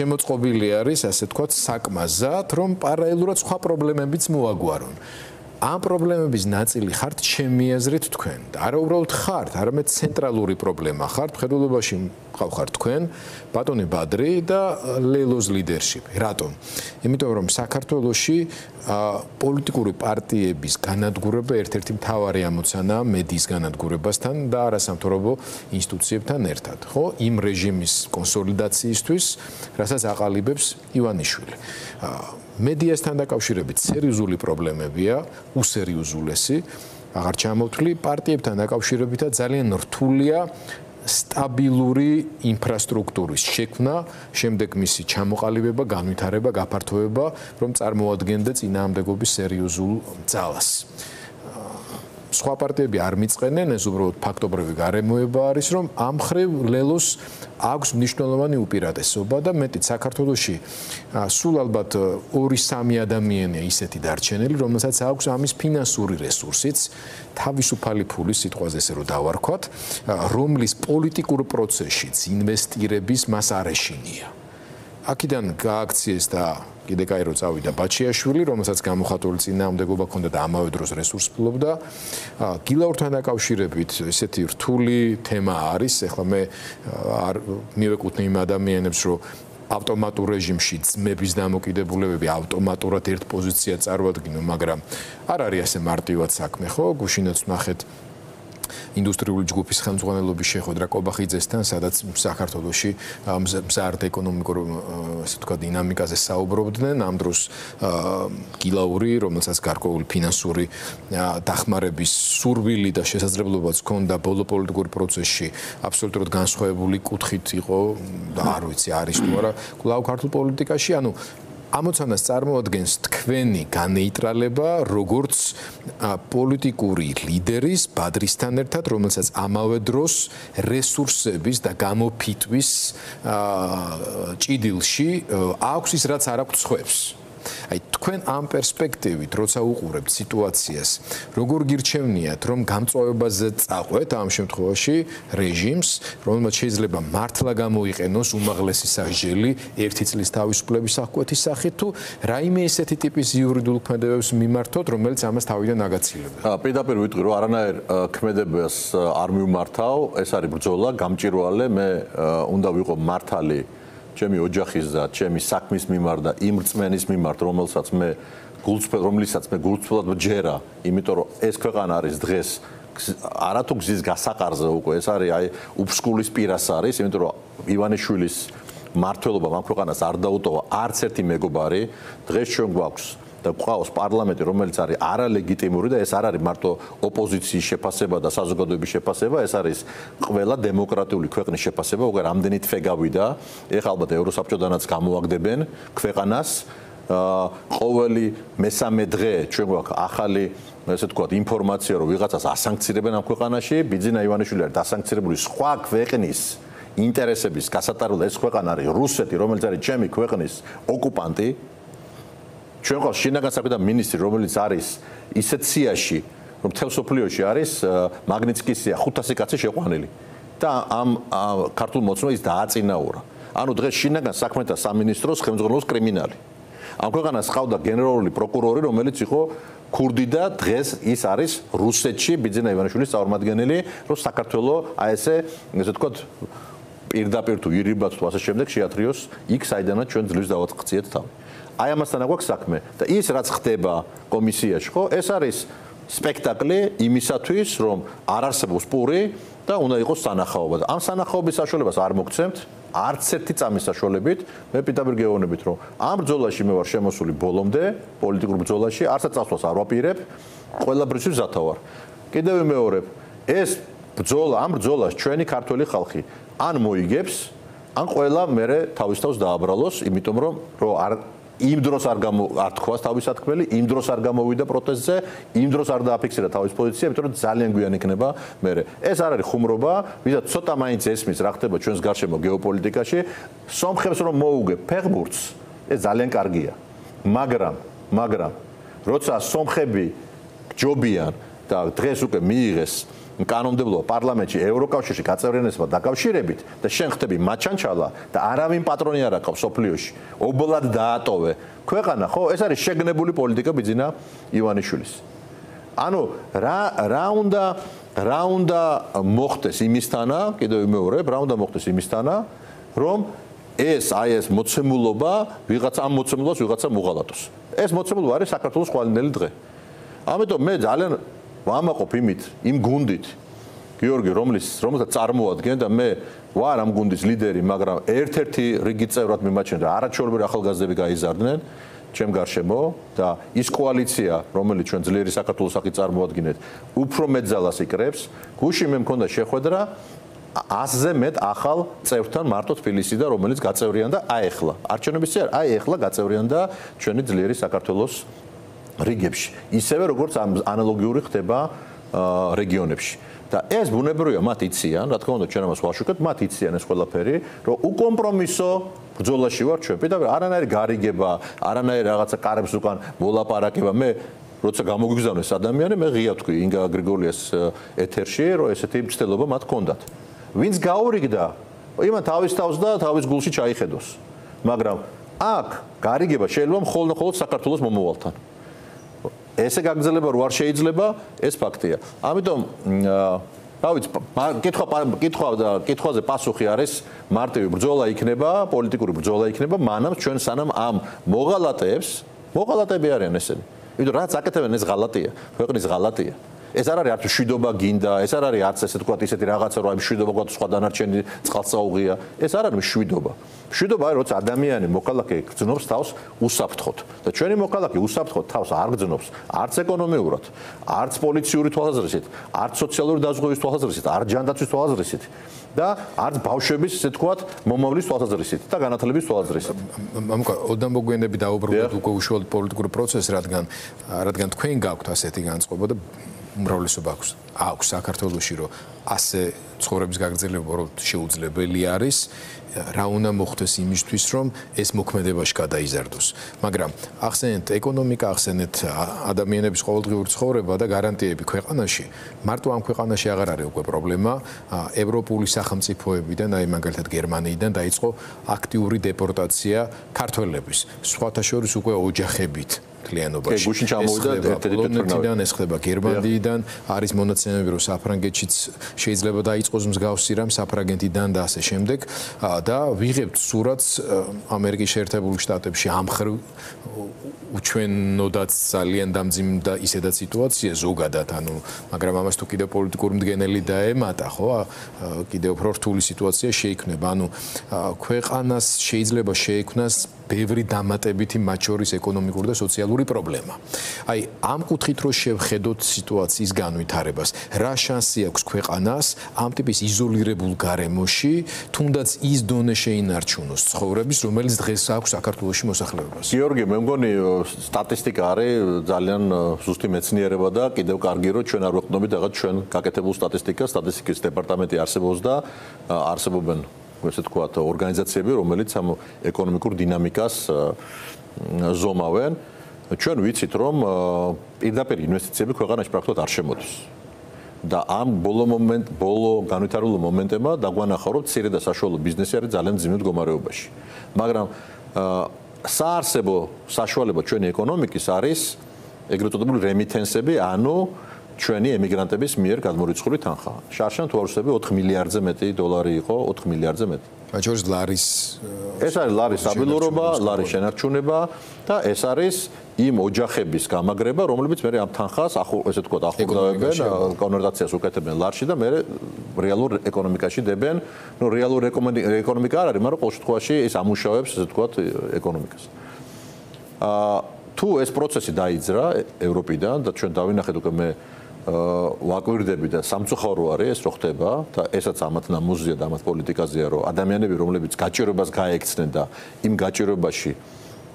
შემოწყობილი არის ასე თქვათ საკმაზად რომ პარალელურად სხვა პრობლემებიც მოაგვარონ ამ პრობლემების ნაწილი ხართ ჩემი აზრით თქვენ და არა უბრალოდ ხართ, არამედ ცენტრალური პრობლემა ხართ მხედველობაში ხართ თქვენ, ბატონი ბადრი და ლელოს ლიდერშიპი. რატომ? იმიტომ რომ საქართველოში პოლიტიკური პარტიების განადგურება ერთ-ერთი მთავარი ამოცანაა მედიის განადგურებასთან და არასამთავრობო ინსტიტუციებთან ერთად, ხო? იმ რეჟიმის კონსოლიდაციისთვის, რასაც აყალიბებს ივანიშვილი. მედიასთან დაკავშირებით სერიოზული პრობლემებია, უსერიოზულესი, აღარ ჩამოვთვლი, პარტიებთან დაკავშირებითაც ძალიან რთულია სტაბილური ინფრასტრუქტურის შექმნა, შემდეგ მისი ჩამოყალიბება, განვითარება, გაფართოება, რომ წარმოადგენდა წინააღმდეგობის სერიოზულ ძალას. სხვა პარტიები არ მიწყენენ, ეს უბრალოდ ფაქტობრივი გარემოება არის, რომ ამ ხრივ ლელოს აქვს მნიშვნელოვანი უპირატესობა და მეტიც საქართველოში სულ ალბათ 2-3 ადამიანია ისეთი დარჩენილი, რომელსაც აქვს ამის ფინანსური რესურსიც, თავისუფალი ფულის სიტყვაზე ესე რომ დავარქვათ, რომლის პოლიტიკურ პროცესშიც ინვესტირების მას არ ეშინია. აქედან გააქციეს და კიდე კაირო წავიდა ბაჩიაშვილი, რომელსაც გამოხატული წინააღმდეგობა ჰქონდა და ამავე დროს რესურს ფლობდა. გილაურთან დაკავშირებით ესეთი რთული თემა არის. ეხლა მე არ მივეკუთვნი იმ ადამიანებს, რომ ავტომატურ რეჟიმში ძმების დამოკიდებულებები ავტომატურად ერთ პოზიციად წარმოადგინო, მაგრამ არ არის ასე მარტივად საქმე, ხო? გუშინაც ნახეთ ინდუსტრიული ჯგუფის ხელმძღვანელობის შეხვედრა კობახიძესთან, სადაც საქართველოში მზარდ ეკონომიკურ ასე ვთქვათ დინამიკაზე საუბრობდნენ, ამ დროს გილაური, რომელსაც გარკვეული ფინანსური დახმარების სურვილი და შესაძლებლობაც ჰქონდა ბოლო პოლიტიკური პროცესში, აბსოლუტურად განსხვავებული კუთხით იყო და არ ვიცი არის თუ არა კვლავ ქართულ პოლიტიკაში, ანუ ამოცანას წარმოადგენს თქვენი განეიტრალება როგორც პოლიტიკური ლიდერის ბადრისთან ერთად, რომელსაც ამავე დროს რესურსების და გამოფიტვის ჭიდილში აქვს ის, რაც არ აქვს სხვებს. აი თქვენ ამ პერსპექტივით როცა უყურებთ სიტუაციას, როგორ გირჩევნიათ, რომ გამწვავებაზე წაყვეთ ამ შემთხვევაში რეჟიმს, რომელმაც შეიძლება მართლა გამოიყენოს უმაღლესი სასჯელი ერთი წლის თავისუფლების აღკვეთის სახით თუ რაიმე ესეთი ტიპის იურიდიულ ქმედებებს მიმართოთ, რომელიც ამას თავიდან აგაცილებდა. პირდაპირ ვიტყვი, რომ არანაირ ქმედებას არ მივმართავ, ეს არის ბრძოლა, გამჭირვალე, მე უნდა ვიყო მართალი ჩემი ოჯახის და ჩემი საქმის მიმართ და იმ რწმენის მიმართ, რომელსაც მე გულწრფელად ჯერა, იმიტომ რომ ეს ქვეყანა არის დღეს არათუ გზის გასაყარზე უკვე, ეს არის აი უფსკულის პირას არის, იმიტომ რომ ივანიშვილის მმართველობა ამ ქვეყანას არ დაუტოვა არც ერთი მეგობარი, დღეს ჩვენ გვაქვს და გვყავს პარლამენტი, რომელიც არის არალეგიტიმური და ეს არ არის მარტო ოპოზიციის შეფასება და საზოგადოების შეფასება, ეს არის ყველა დემოკრატიული ქვეყნის შეფასება, უკვე რამდენი თვე გავიდა, ეხლა ალბათ ევროსაბჭოდანაც გამოაგდებენ ქვეყანას, ყოველი მესამე დღე ჩვენ გვაქვს ახალი, ესე ვთქვათ, ინფორმაცია, რომ ვიღაცას ასანქცირებენ ამ ქვეყანაში, ბიძინა ივანიშვილი არის დასანქცირებული სხვა ქვეყნის ინტერესების გასატარებლად, ეს ქვეყანა არის რუსეთი, რომელიც არის ჩემი ქვეყნის ოკუპანტი. ჩვენ ყავს შინაგან საქმეთა მინისტრი, რომელიც არის ისეთ სიაში, რომ მთელ სოფლიოში არის მაგნიცკის სია 500 კაცი შეყვანილი და ამ ქართულ მოწმეებს დააწინაურა. ანუ დღეს შინაგან საქმეთა სამინისტროს ხელმძღვანელობს კრიმინალი. ამ ქვეყანას ყავდა გენერალური პროკურორი, რომელიც იყო ქურდი და დღეს ის არის რუსეთში ბიძინა ივანიშვილის წარმომადგენელი, რომ საქართველოს აი ესე ვთქვათ პირდაპირ თუ ირიბად თუ ასე შემდეგ შეატრიოს იქ, საიდანაც ჩვენ ძლივს დავაწყციეთ თავი. აი ამასთან აქვს საქმე და ის რაც ხდება კომისიაში, ხო, ეს არის სპექტაკლი იმისათვის, რომ არ არსებობს პური და უნდა იყოს სანახაობა. ამ სანახაობის საშუალებას არ მოგცემთ არც ერთი წამის საშუალებით. მე პირდაპირ გეუბნებით, რომ ამ ბრძოლაში მე ვარ შემოსული ბოლომდე, პოლიტიკურ ბრძოლაში, არცაც წასვლას არ ვაპირებ, ყველაფერში მზათა ვარ. კიდევ ვიმეორებ, ეს ბრძოლა, ამ ბრძოლას ჩვენი ქართველი ხალხი ან მოიგებს, ან ყველა მერე თავის თავს დააბრალოს, იმიტომ რომ იმ დროს არ თქვას თავის სათქმელი, იმ დროს არ გამოვიდა პროტესტზე, იმ დროს არ დააფიქსირა თავის პოზიცია, იმიტომ რომ ძალიან გვიან იქნება მერე. ეს არ არის ხუმრობა, ვისაც ცოტა მაინც ესმის რა ხდება ჩვენს გარშემო გეოპოლიტიკაში, სომხებს რომ მოუგებ ფეხბურთს, ეს ძალიან კარგია. მაგრამ როცა სომხები ჯობიან და დღეს უკვე მიიღეს კანონმდებლობა პარლამენტში ევროკავშირში გაწევრიანება დაკავშირებით და შენ ხდები მაჩანჩალა და არავინ პატრონი არ აქვს სოფლიოში, ობლად დაატოვე ქვეყანა, ხო? ეს არის შეგნებული პოლიტიკა ბიძინა ივანიშვილის. ანუ რა უნდა მოხდეს იმისთანა, კიდევ ვიმეორებ, რა უნდა მოხდეს იმისთანა, რომ ეს მოცემულობა ამ მოცემულობას ვიღაცა მოღალატოს. ეს მოცემულობა არის საქართველოს ხვალინელი დღე. ამიტომ მე ძალიან ვამაყობ იმ გუნდით, გიორგი, რომელსაც წარმოადგენ და მე ვარ ამ გუნდის ლიდერი, მაგრამ ერთ-ერთი რიგით წევრად მიმაჩნევ და არაჩვეულებრივი ახალგაზრდები გაიზარდნენ ჩემ გარშემო და ის კოალიცია, რომელიც ჩვენ ძლიერი საქართველოს სახით წარმოადგენთ, უფრო მეტ ძალას იკრებს. გუშინ მე მქონდა შეხვედრა 100-ზე მეტ ახალ წევრთან მარტო თბილისიდან, რომელიც გაწევრიანდა აეხლა. არჩევნების წინ აეხლა გაწევრიანდა ჩვენი ძლიერი საქართველოს რიგებში. ისევე როგორც ანალოგიური ხდება რეგიონებში. და ეს ბუნებრივია, მათ იციან, რა თქმა უნდა, ჩვენ ამას ვაშუქებთ, მათ იციან ეს ყველაფერი, რომ უკომპრომისო ბრძოლაში ვარ ჩვენ. პირდაპირ არანაირი გარიგება, არანაირი რაღაცა კარებს უკან მოლაპარაკება. მე როცა გამოგვიგზავნეს ადამიანი, მე ღია ვთქვი ინგა გრიგოლიას ეთერში, რომ ესეთი მცდელობა მათ ჰქონდათ. ვინც გაურიგდა, იმან თავის თავს და თავის გულში ჩაიხედოს. მაგრამ აქ გარიგება შეიძლება მხოლოდ საქართველოს მომავალთან. ესე გაგრძელება რო არ შეიძლება, ეს ფაქტია. ამიტომ რა ვიცი, კითხვაზე პასუხი არის მარტივი ბრძოლა იქნება, პოლიტიკური ბრძოლა იქნება, მანამ ჩვენ სანამ ამ მოღალატეები არიან ესენი. იმიტომ რაც აკეთებენ ეს ღალატია, ქვეყნის ღალატია. ეს არ არის არც მშვიდობა გინდა, ეს არ არის არც ესე თქვა ისეთი რაღაცა, რომ აი მშვიდობა გვაქვს სხვა დანარჩენი წყალსაუღია. ეს არ არის მშვიდობა. მშვიდობა არის, როცა ადამიანი მოქალაქე გრძნობს თავს უსაფრთხოდ. და ჩვენი მოქალაქე უსაფრთხოდ თავს არ გრძნობს, არც ეკონომიურად, არც პოლიციური თვალსაზრისით, არც სოციალური დაზღვევის თვალსაზრისით, არც ჯანდაცვის თვალსაზრისით. და არც ბავშვების, ესე თქვათ, მომავლის თვალსაზრისით და განათლების თვალსაზრისით. მამუკა, ოდნავ მოგვიანებით დაუბრუნდით უკვე უშუალოდ პოლიტიკურ პროცესს, რადგან თქვენ გაქვთ ასეთი განწყობა და უმრავლესობა აქვს საქართველოში, რომ ასე ცხოვრების გაგრძელება შეუძლებელი არის, რა უნდა მოხდეს იმისთვის, რომ ეს მოქმედებაში გადაიზარდოს. მაგრამ ახსენეთ ეკონომიკა, ახსენეთ ადამიანების ყოველდღიური ცხოვრება და გარანტიები ქვეყანაში, მარტო ამ ქვეყანაში აღარ არის უკვე პრობლემა. ევროპული სახელმწიფოებიდან, აი მაგალითად გერმანიიდან დაიწყო აქტიური დეპორტაცია ქართველების, სხვათა შორის უკვე ოჯახებით. კლიანობაში. გუშინ ჩამოვიდა პოლონეთიდან, ეს ხდება გერმანიიდან, არის მონაცემები, რომ საფრანგეთშიც შეიძლება დაიწყოს მსგავსი რამ საფრანგეთიდან და ასე შემდეგ და ვიღებთ სურათს ამერიკის შეერთებული შტატებში ამხრივ უჩვენოდაც ძალიან დამძიმდა ისედაც სიტუაცია ზოგადად, მაგრამ ამას თუ კიდევ პოლიტიკური მდგენელი დაემატა, ხო, კიდევ უფრო რთული სიტუაცია შეიქმნება. ქვეყანას შეიძლება შეექმნას ბევრი დამატებითი მათ შორის ეკონომიკური და სოციალური პრობლემა. აი, ამ კუთხით რო შევხედოთ სიტუაციის განვითარებას, რა შანსი აქვს ქვეყანას ამ ტიპის იზოლირებულ გარემოში, თუნდაც ის დონე შეინარჩუნოს ცხოვრების, რომელიც დღეს აქვს საქართველოში მოსახლეობას. გიორგი, მე მგონი სტატისტიკა არის ძალიან ზუსტი მეცნიერება და კიდევ კარგი რომ ჩვენ არ ვეყნობით რაღაც ჩვენ გაკეთებულ სტატისტიკას, სტატისტიკის დეპარტამენტი არსებობს და არსებობენ ესე თქვათ ორგანიზაციები, რომელიც ამ ეკონომიკურ დინამიკას ზომავენ. ჩვენ ვიცით, რომ პირდაპირ ინვესტიციები ქვეყანაში პრაქტიკულად არ შემოდის. და ამ ბოლო განვითარებულ მომენტებმა დაგვანახა, რომ მცირე და საშუალო ბიზნესი არის ძალიან მძიმე მდგომარეობაში. მაგრამ საარსებო საშუალება ჩვენი ეკონომიკის არის ეგრეთ წოდებული რემიტენსები, ანუ ჩვენი ემიგრანტების მიერ გადმორიცხული თანხა. შარშან თუ არ ვსწრები 4 მილიარდზე მეტი დოლარი იყო, 4 მილიარდზე მეტი. მათ შორის ლარის ეს არის ლარის სტაბილურობა, ლარის შენარჩუნება და ეს არის იმ ოჯახების გამაგრება, რომლებიც მე ამ თანხას ესე თქვა ახურდავენ, კონვერტაციას უკეთებენ ლარში და მე რეალურ ეკონომიკაში დებენ. რეალურ ეკონომიკა არ არის, მაგრამ ყოველ შემთხვევაში ეს ამუშავებს, ესე თქვა, ეკონომიკას. თუ ეს პროცესი დაიძრა ევროპიდან და ჩვენ დავინახეთ უკვე მე ვაკვირდები და სამწუხარო არის ეს რო ხდება და ესაც ამათ ნამოზია და ამათ პოლიტიკაზეა რომ ადამიანები რომლებიც გაჭირებას გაექცნენ და იმ გაჭირებაში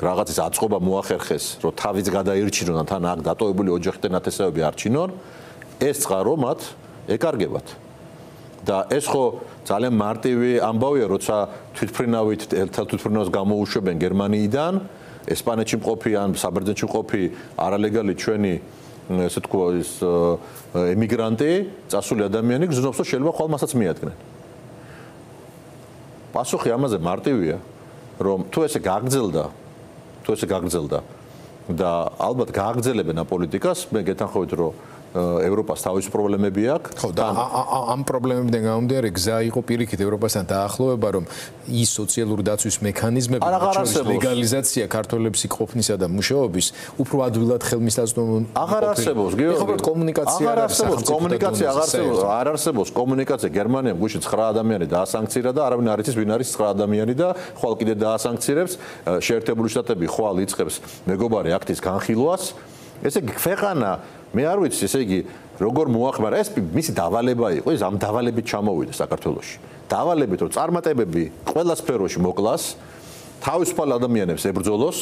რაღაცის აწყობა მოახერხეს რომ თავის გადაირჩინონ და თან აქ დატოვებული ოჯახი და ნათესავები არჩინონ ეს წყარო მათ ეკარგებათ და ეს ხო ძალიან მარტივი ამბავია როცა თვითფრინავით თვითფრინავს გამოუშვებენ გერმანიიდან ესპანეთში მყოფი ან საბერძნეთში მყოფი არალეგალი ჩვენი ესე თქვა ის ემიგრანტი, წასული ადამიანი გზნობს რომ შეიძლება ხვალ მასაც მიადგნენ. პასუხი ამაზე მარტივია, რომ თუ ესე გაგრძელდა და ალბათ გააგრძელებენ ამ პოლიტიკას, მე გეთანხმებით რომ ევროპას თავისი პრობლემები აქვს. ხო, და ამ პრობლემებიდან გამომდინარე გზა იყო პირიქით ევროპასთან დაახლოება, რომ ის სოციალური დაცვის მექანიზმები, ლეგალიზაცია ქართველების ყოფნისა და მუშაობის უფრო ადვილად ხელმისაწვდომი აღარ არსებობს, გიორგი. კომუნიკაცია არ არსებობს, არ არსებობს კომუნიკაცია. გერმანიამ გუშინ 9 ადამიანი დაასანქცირა და არავინ არ იცის ვინ არის 9 ადამიანი და ხვალ კიდე დაასანქცირებს. შეერთებული შტატები ხვალ იწყებს მეგობარი აქტის განხილვას. ესე იგი ქვეყანა მე არ ვიცი, ესე იგი, როგორ მოახმარა ეს მისი დავალება იყო, ეს ამ დავალებით ჩამოვიდა საქართველოში. დავალებით, რომ წარმატებები ყველა სფეროში მოკლას, თავისუფალ ადამიანებს ებრძოლოს,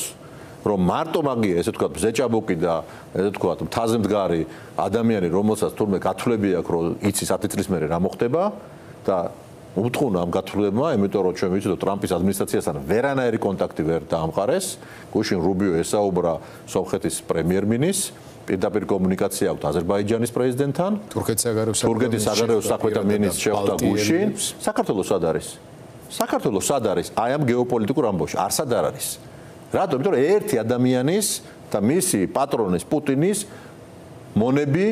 რომ მარტო მაგია, ესე თქვა, ბზეჭაბუკი და ესე თქვა, მთაზე მდგარი ადამიანი, რომელსაც თურმე გათვლები აქვს, რომ იცის 10 წლის მერე რა მოხდება და უთხოვნა ამ გათვლებმა, იმიტომ რომ ჩვენ ვიცით, რომ ტრამპის ადმინისტრაციასთან ვერანაირი კონტაქტი ვერ დაამყარეს. გუშინ რუბიო ესაუბრა სომხეთის პრემიერ-მინისტრს პირდაპირ კომუნიკაცია აქვს აზერბაიჯანის პრეზიდენტთან. თურქეთის საგარეო საქმეთა მინისტრს შეხვდა გუშინ. საქართველოს სად არის? საქართველოს სად არის? აი ამ გეოპოლიტიკურ ამბავში არსად არ არის. რატომ? იმიტომ რომ ერთი ადამიანის და მისი პატრონის პუტინის მონები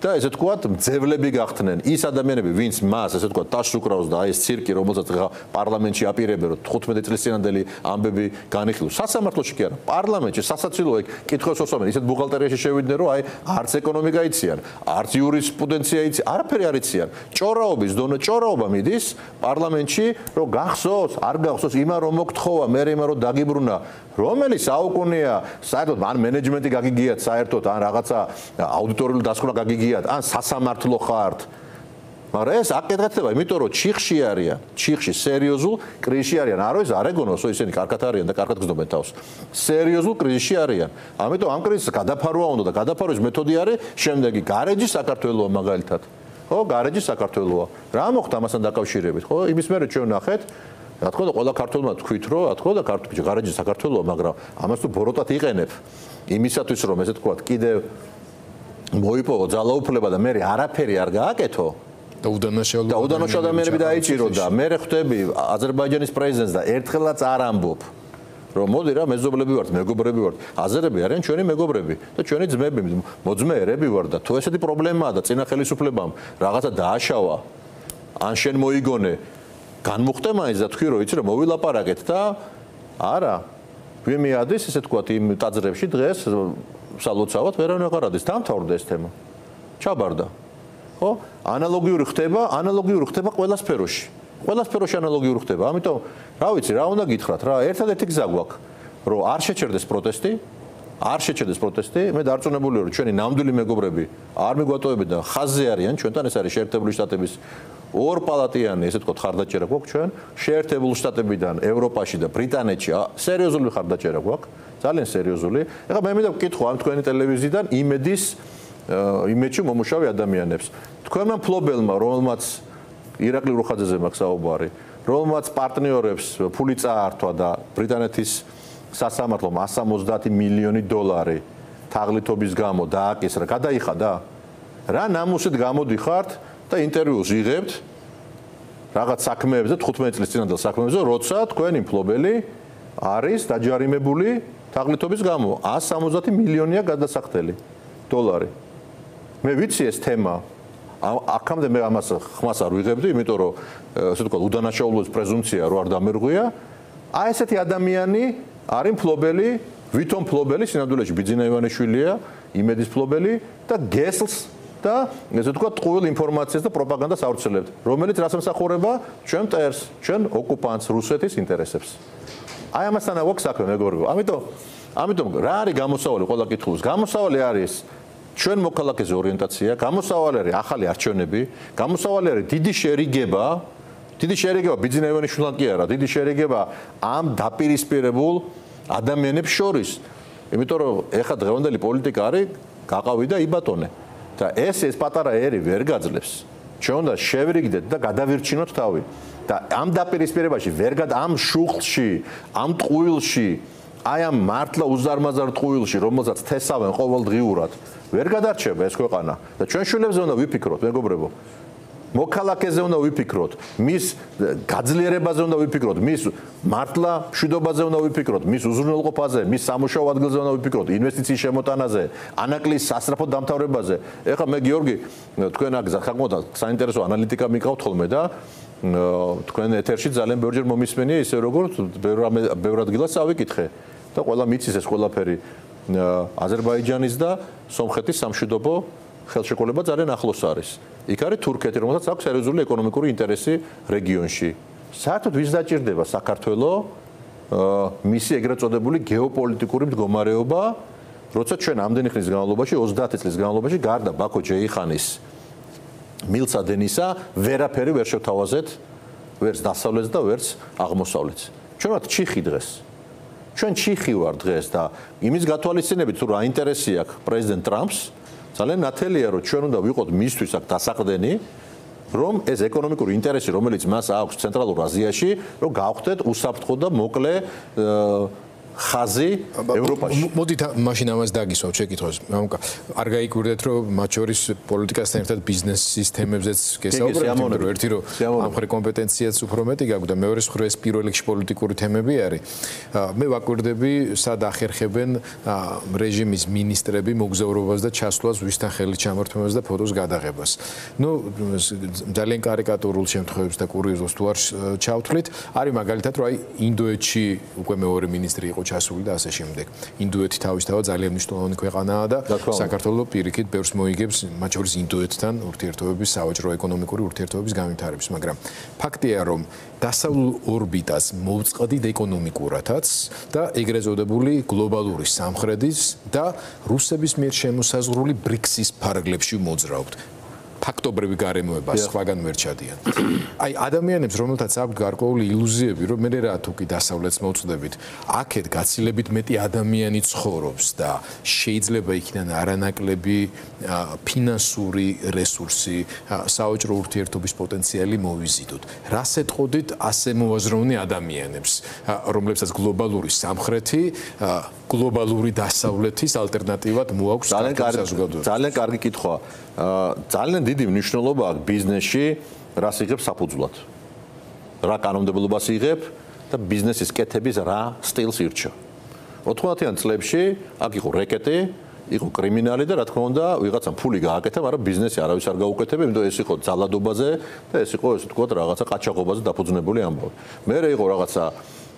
და ესე თქვათ მძევლები გახდნენ ის ადამიანები, ვინც მას ესე თქვათ ტაშს უკრავს და აი ეს ცირკი, რომელსაც პარლამენტში აპირებენ, რომ 15 წლის წინანდელი ამბები განიხილოს. სასამართლოში კი არა, პარლამენტში სასაცილო ეგ კითხვებს უსვამენ. ისეთ ბუღალტერიაში შევიდნენ, რომ აი არც ეკონომიკა იციან, არც იურისპრუდენცია იციან, არაფერი არ იციან. ჭორაობის დონე ჭორაობა მიდის პარლამენტში, რომ გახსოვს, არ გახსოვს, იმა რომ მოგთხოვა, მე იმა რომ დაგიბრუნა, რომელი საუკუნეა, საერთოდ ან მენეჯმენტი გაგიგიათ საერთოდ, ან რაღაცა აუდიტორიული დასკვნა გაგიგიათ, ან სასამართლო ხართ. მაგრამ ეს აკეთდება, იმიტომ რომ ჩიხში არიან, ჩიხში სერიოზულ კრიზისში არიან. არ არის არეგონოსო ისინი კარგად არიან და კარგად გზნობენ თავს. სერიოზულ კრიზისში არიან. ამიტომ ამ კრიზისს გადაფარვა უნდა და გადაფარვის მეთოდი არის შემდეგი. გარეჯი საქართველოა მაგალითად. ხო, გარეჯი საქართველოა. რა მოხდა ამასთან დაკავშირებით? ხო, იმის მერე ჩვენ ნახეთ რა თქმა უნდა, ყველა ქართველმა თქვით, რომ რა თქმა უნდა, ქართული გარეჯი საქართველოა, მაგრამ ამას თუ ბოროტად იყენებ იმისათვის, რომ ესე თქვა, კიდევ მოიპოვო ძალაუფლება და მე არაფერი არ გააკეთო და უდანაშაულო ადამიანები დაიჭირო და მე ხვდები აზერბაიჯანის პრეზიდენტს და ერთხელაც არ ამბობ, რომ მოდი რა, მეზობლები ვართ, მეგობრები ვართ, აზერები არიან ჩვენი მეგობრები და ჩვენი ძმები, მოძმეერები ვართ და თუ ესეთი პრობლემაა და წინა ხელისუფლებამ რაღაცა დააშავა, ან შენ მოიგონე განმუხტე მაინც და თქვი რომ იცი რომ მოვილაპარაკეთ და არა ვინ მიადის ესე თქვა იმ ტაძრებში დღეს სალოცავად ვერავინ აღარ ადის დამთავრდა ეს თემა ჩაბარდა ხო ანალოგიური ხდება ყველა სფეროში ანალოგიური ხდება ამიტომ რა ვიცი რა უნდა გითხრათ რა ერთადერთი გზა გვაქვს რომ არ შეჩერდეს პროტესტი მე დარწმუნებული ვარ რომ ჩვენი ნამდვილი მეგობრები არ მიგვატოვებენ და ხაზზე არიან ჩვენთან ეს არის შეერთებული შტატების ორპალატიანი ესე თქვა ხარდაჭერა გვაქვს ჩვენ შეერთებული შტატებიდან ევროპაში და ბრიტანეთში სერიოზული ხარდაჭერა გვაქვს ძალიან სერიოზული ეხლა მე მინდა ვკითხო ამ თქვენი ტელევიზიიდან იმედში მომუშავე ადამიანებს თქვენმა მფლობელმა რომელმაც ირაკლი რუხაძეზე მაქვს საუბარი რომელმაც პარტნიორებს ფული წაართვა და ბრიტანეთის სასამართლომ 170 მილიონი დოლარი თაღლითობის გამო დააკისრა გადაიხადა რა ნამუსით გამოდიხართ და ინტერვიუს იღებთ რაღაც საქმეებზე 15 წლის წინანდელ საქმეებზე როცა თქვენი მფლობელი არის დაჯარიმებული თაღლითობის გამო 170 მილიონია გადასახდელი დოლარი მე ვიცი ეს თემა აქამდე მე ამას ხმას არ ვიღებდი იმიტომ რომ ასე თქვა უდანაშაულობის პრეზუმპცია რო არ დამერღვია აი ესეთი ადამიანი არის მფლობელი ვითომ მფლობელი სინამდვილეში ბიძინა ივანიშვილია იმედის მფლობელი და გესლს და ესე თქვა ტყუილ ინფორმაციას და პროპაგანდას ავრცელებთ რომელიც რას ემსახურება ჩვენ მტერს ჩვენ ოკუპანტს რუსეთის ინტერესებს აი ამასთან აქვს საქმე მეგობრებო ამიტომ რა არის გამოსავალი ყველა კითხვის გამოსავალი არის ჩვენ მოქალაქეზე ორიენტაცია გამოსავალი არის ახალი არჩევნები გამოსავალი არის დიდი შერიგება ბიძინა ივანიშვილთან კი არა დიდი შერიგება ამ დაპირისპირებულ ადამიანებს შორის იმიტომ რომ ეხა დღევანდელი პოლიტიკა არის გაყავი და იბატონე და ეს პატარა ერი ვერ გაძლევს. ჩვენ უნდა შევრიგდეთ და გადავირჩინოთ თავი. და ამ დაპირისპირებაში ამ შუხლში, ამ ტყუილში, აი ამ მართლა უზარმაზარ ტყუილში, რომელსაც თესავენ ყოველდღიურად, ვერ გადარჩება ეს ქვეყანა. და ჩვენ შვილებზე უნდა ვიფიქროთ, მეგობრებო. მოქალაქეზე უნდა ვიფიქროთ, მის გაძლიერებაზე უნდა ვიფიქროთ, მის მართლა მშვიდობაზე უნდა ვიფიქროთ, მის უზრუნველყოფაზე, მის სამუშაო ადგილზე უნდა ვიფიქროთ, ინვესტიციის შემოტანაზე, ანაკლის სასწრაფო დამთავრებაზე. ეხლა მე გიორგი, თქვენ საკმაოდ საინტერესო ანალიტიკა მიყავთ ხოლმე და თქვენ ეთერში ძალიან ბევრჯერ მომისმენია ისე როგორც ბევრ ადგილას წავიკითხე და ყველა მიცის ეს ყველაფერი აზერბაიჯანის და სომხეთის სამშვიდობო ხელშეკრულება ძალიან ახლოს არის. იქ არის თურქეთი, რომელსაც აქვს სერიოზული ეკონომიკური ინტერესი რეგიონში. საერთოდ ვის დაჭირდება საქართველოს მისი ეგრეთ წოდებული გეოპოლიტიკური მდგომარეობა, როცა ჩვენ ამდენი ხნის განმავლობაში 30 წლის განმავლობაში გარდა ბაქო ჯეიხანის მილცა დენისა ვერაფერი ვერ შევთავაზეთ, ვერც დასავლეთს და ვერც აღმოსავლეთს. ჩვენ ვართ ჩიხი დღეს. ჩვენ ჩიხი ვართ დღეს და იმის გათვალისწინებით თუ რა ინტერესი აქვს პრეზიდენტ ტრამპს ძალიან ნათელია რომ ჩვენ უნდა ვიყოთ მისთვის აქ დასაყრდენი რომ ეს ეკონომიკური ინტერესი რომელიც მას აქვს ცენტრალურ აზიაში რომ გავხდეთ უსაფრთხო და მოკლე ხაზი ევროპაში. მოდით მაშინ ამას დაგისვავთ შეკითხვას. არ გაიკვირდეთ რომ მათ შორის პოლიტიკასთან ერთად ბიზნეს სისტემებზეც გესაუბრებთ, რომ ერთი რომ ამ ხრი კომპეტენციაც უფრო მეტი გაგვდა და მეორე მხრივ ეს პირველ რიგში პოლიტიკური თემები არის. მე ვაკვირდები სად ახერხებენ რეჟიმის მინისტრები მოგზაურობას და ჩასვლას ვისთან ხელით ჩამართვებას და ფოტოს გადაღებას. ნუ ძალიან კარიკატურულ შემთხვევებს და კურიოზულს თუ არ ჩავთვლით, არის მაგალითად რომ აი ინდოეთში უკვე მეორე მინისტრი იყო ჩასული და ასე შემდეგ. ინდოეთი თავისთავად ძალიან მნიშვნელოვანი ქვეყანაა და საქართველოს პირიქით ბევრს მოიგებს მათ შორის ინდოეთთან ურთიერთობების სავაჭრო-ეკონომიკური ურთიერთობების განვითარების, მაგრამ ფაქტია რომ დასავლურ ორბიტას მოვწყდით ეკონომიკურათაც და ეგრეთ წოდებული გლობალური სამხრეთის და რუსების მიერ შემოსაზღვრული ბრიქსის ფარგლებში მოძრაობთ. ფაქტობრივი გარემოება სხვაგან ვერ ჩადიან. აი ადამიანებს რომელთაც აქვთ გარკვეული ილუზიები რომ მე რა თუ კი დასავლეთს მოვწდებით, აქეთ გაცილებით მეტი ადამიანი ცხოვრობს და შეიძლება იქიდან არანაკლები ფინანსური რესურსი, საოჭრო ურთიერთობის პოტენციალი მოვიზიდოთ. რას ეტყოდით ასე მოაზროვნე ადამიანებს, რომლებსაც გლობალური სამხრეთი, გლობალური დასავლეთის ალტერნატივად მოაქვს საზოგადოებას? ძალიან კარგი კითხვა. ძალიან დიდი მნიშვნელობა აქვს ბიზნესში, რას იღებს საფუძვლად. რა კანონმდებლობას იღებ და ბიზნესის კეთების რა სტილს ირჩევ. 90-იან წლებში აქ იყო რეკეტი, იყო კრიმინალი და რა თქმა უნდა, ვიღაცამ ფული გააკეთა, მაგრამ ბიზნესი არავის არ გაუკეთებია, იმიტომ ეს იყო ძალადობაზე და ეს იყო ესე ვთქვათ რაღაცა ყაჩაღობაზე დაფუძნებული ამბავი. მერე იყო რაღაცა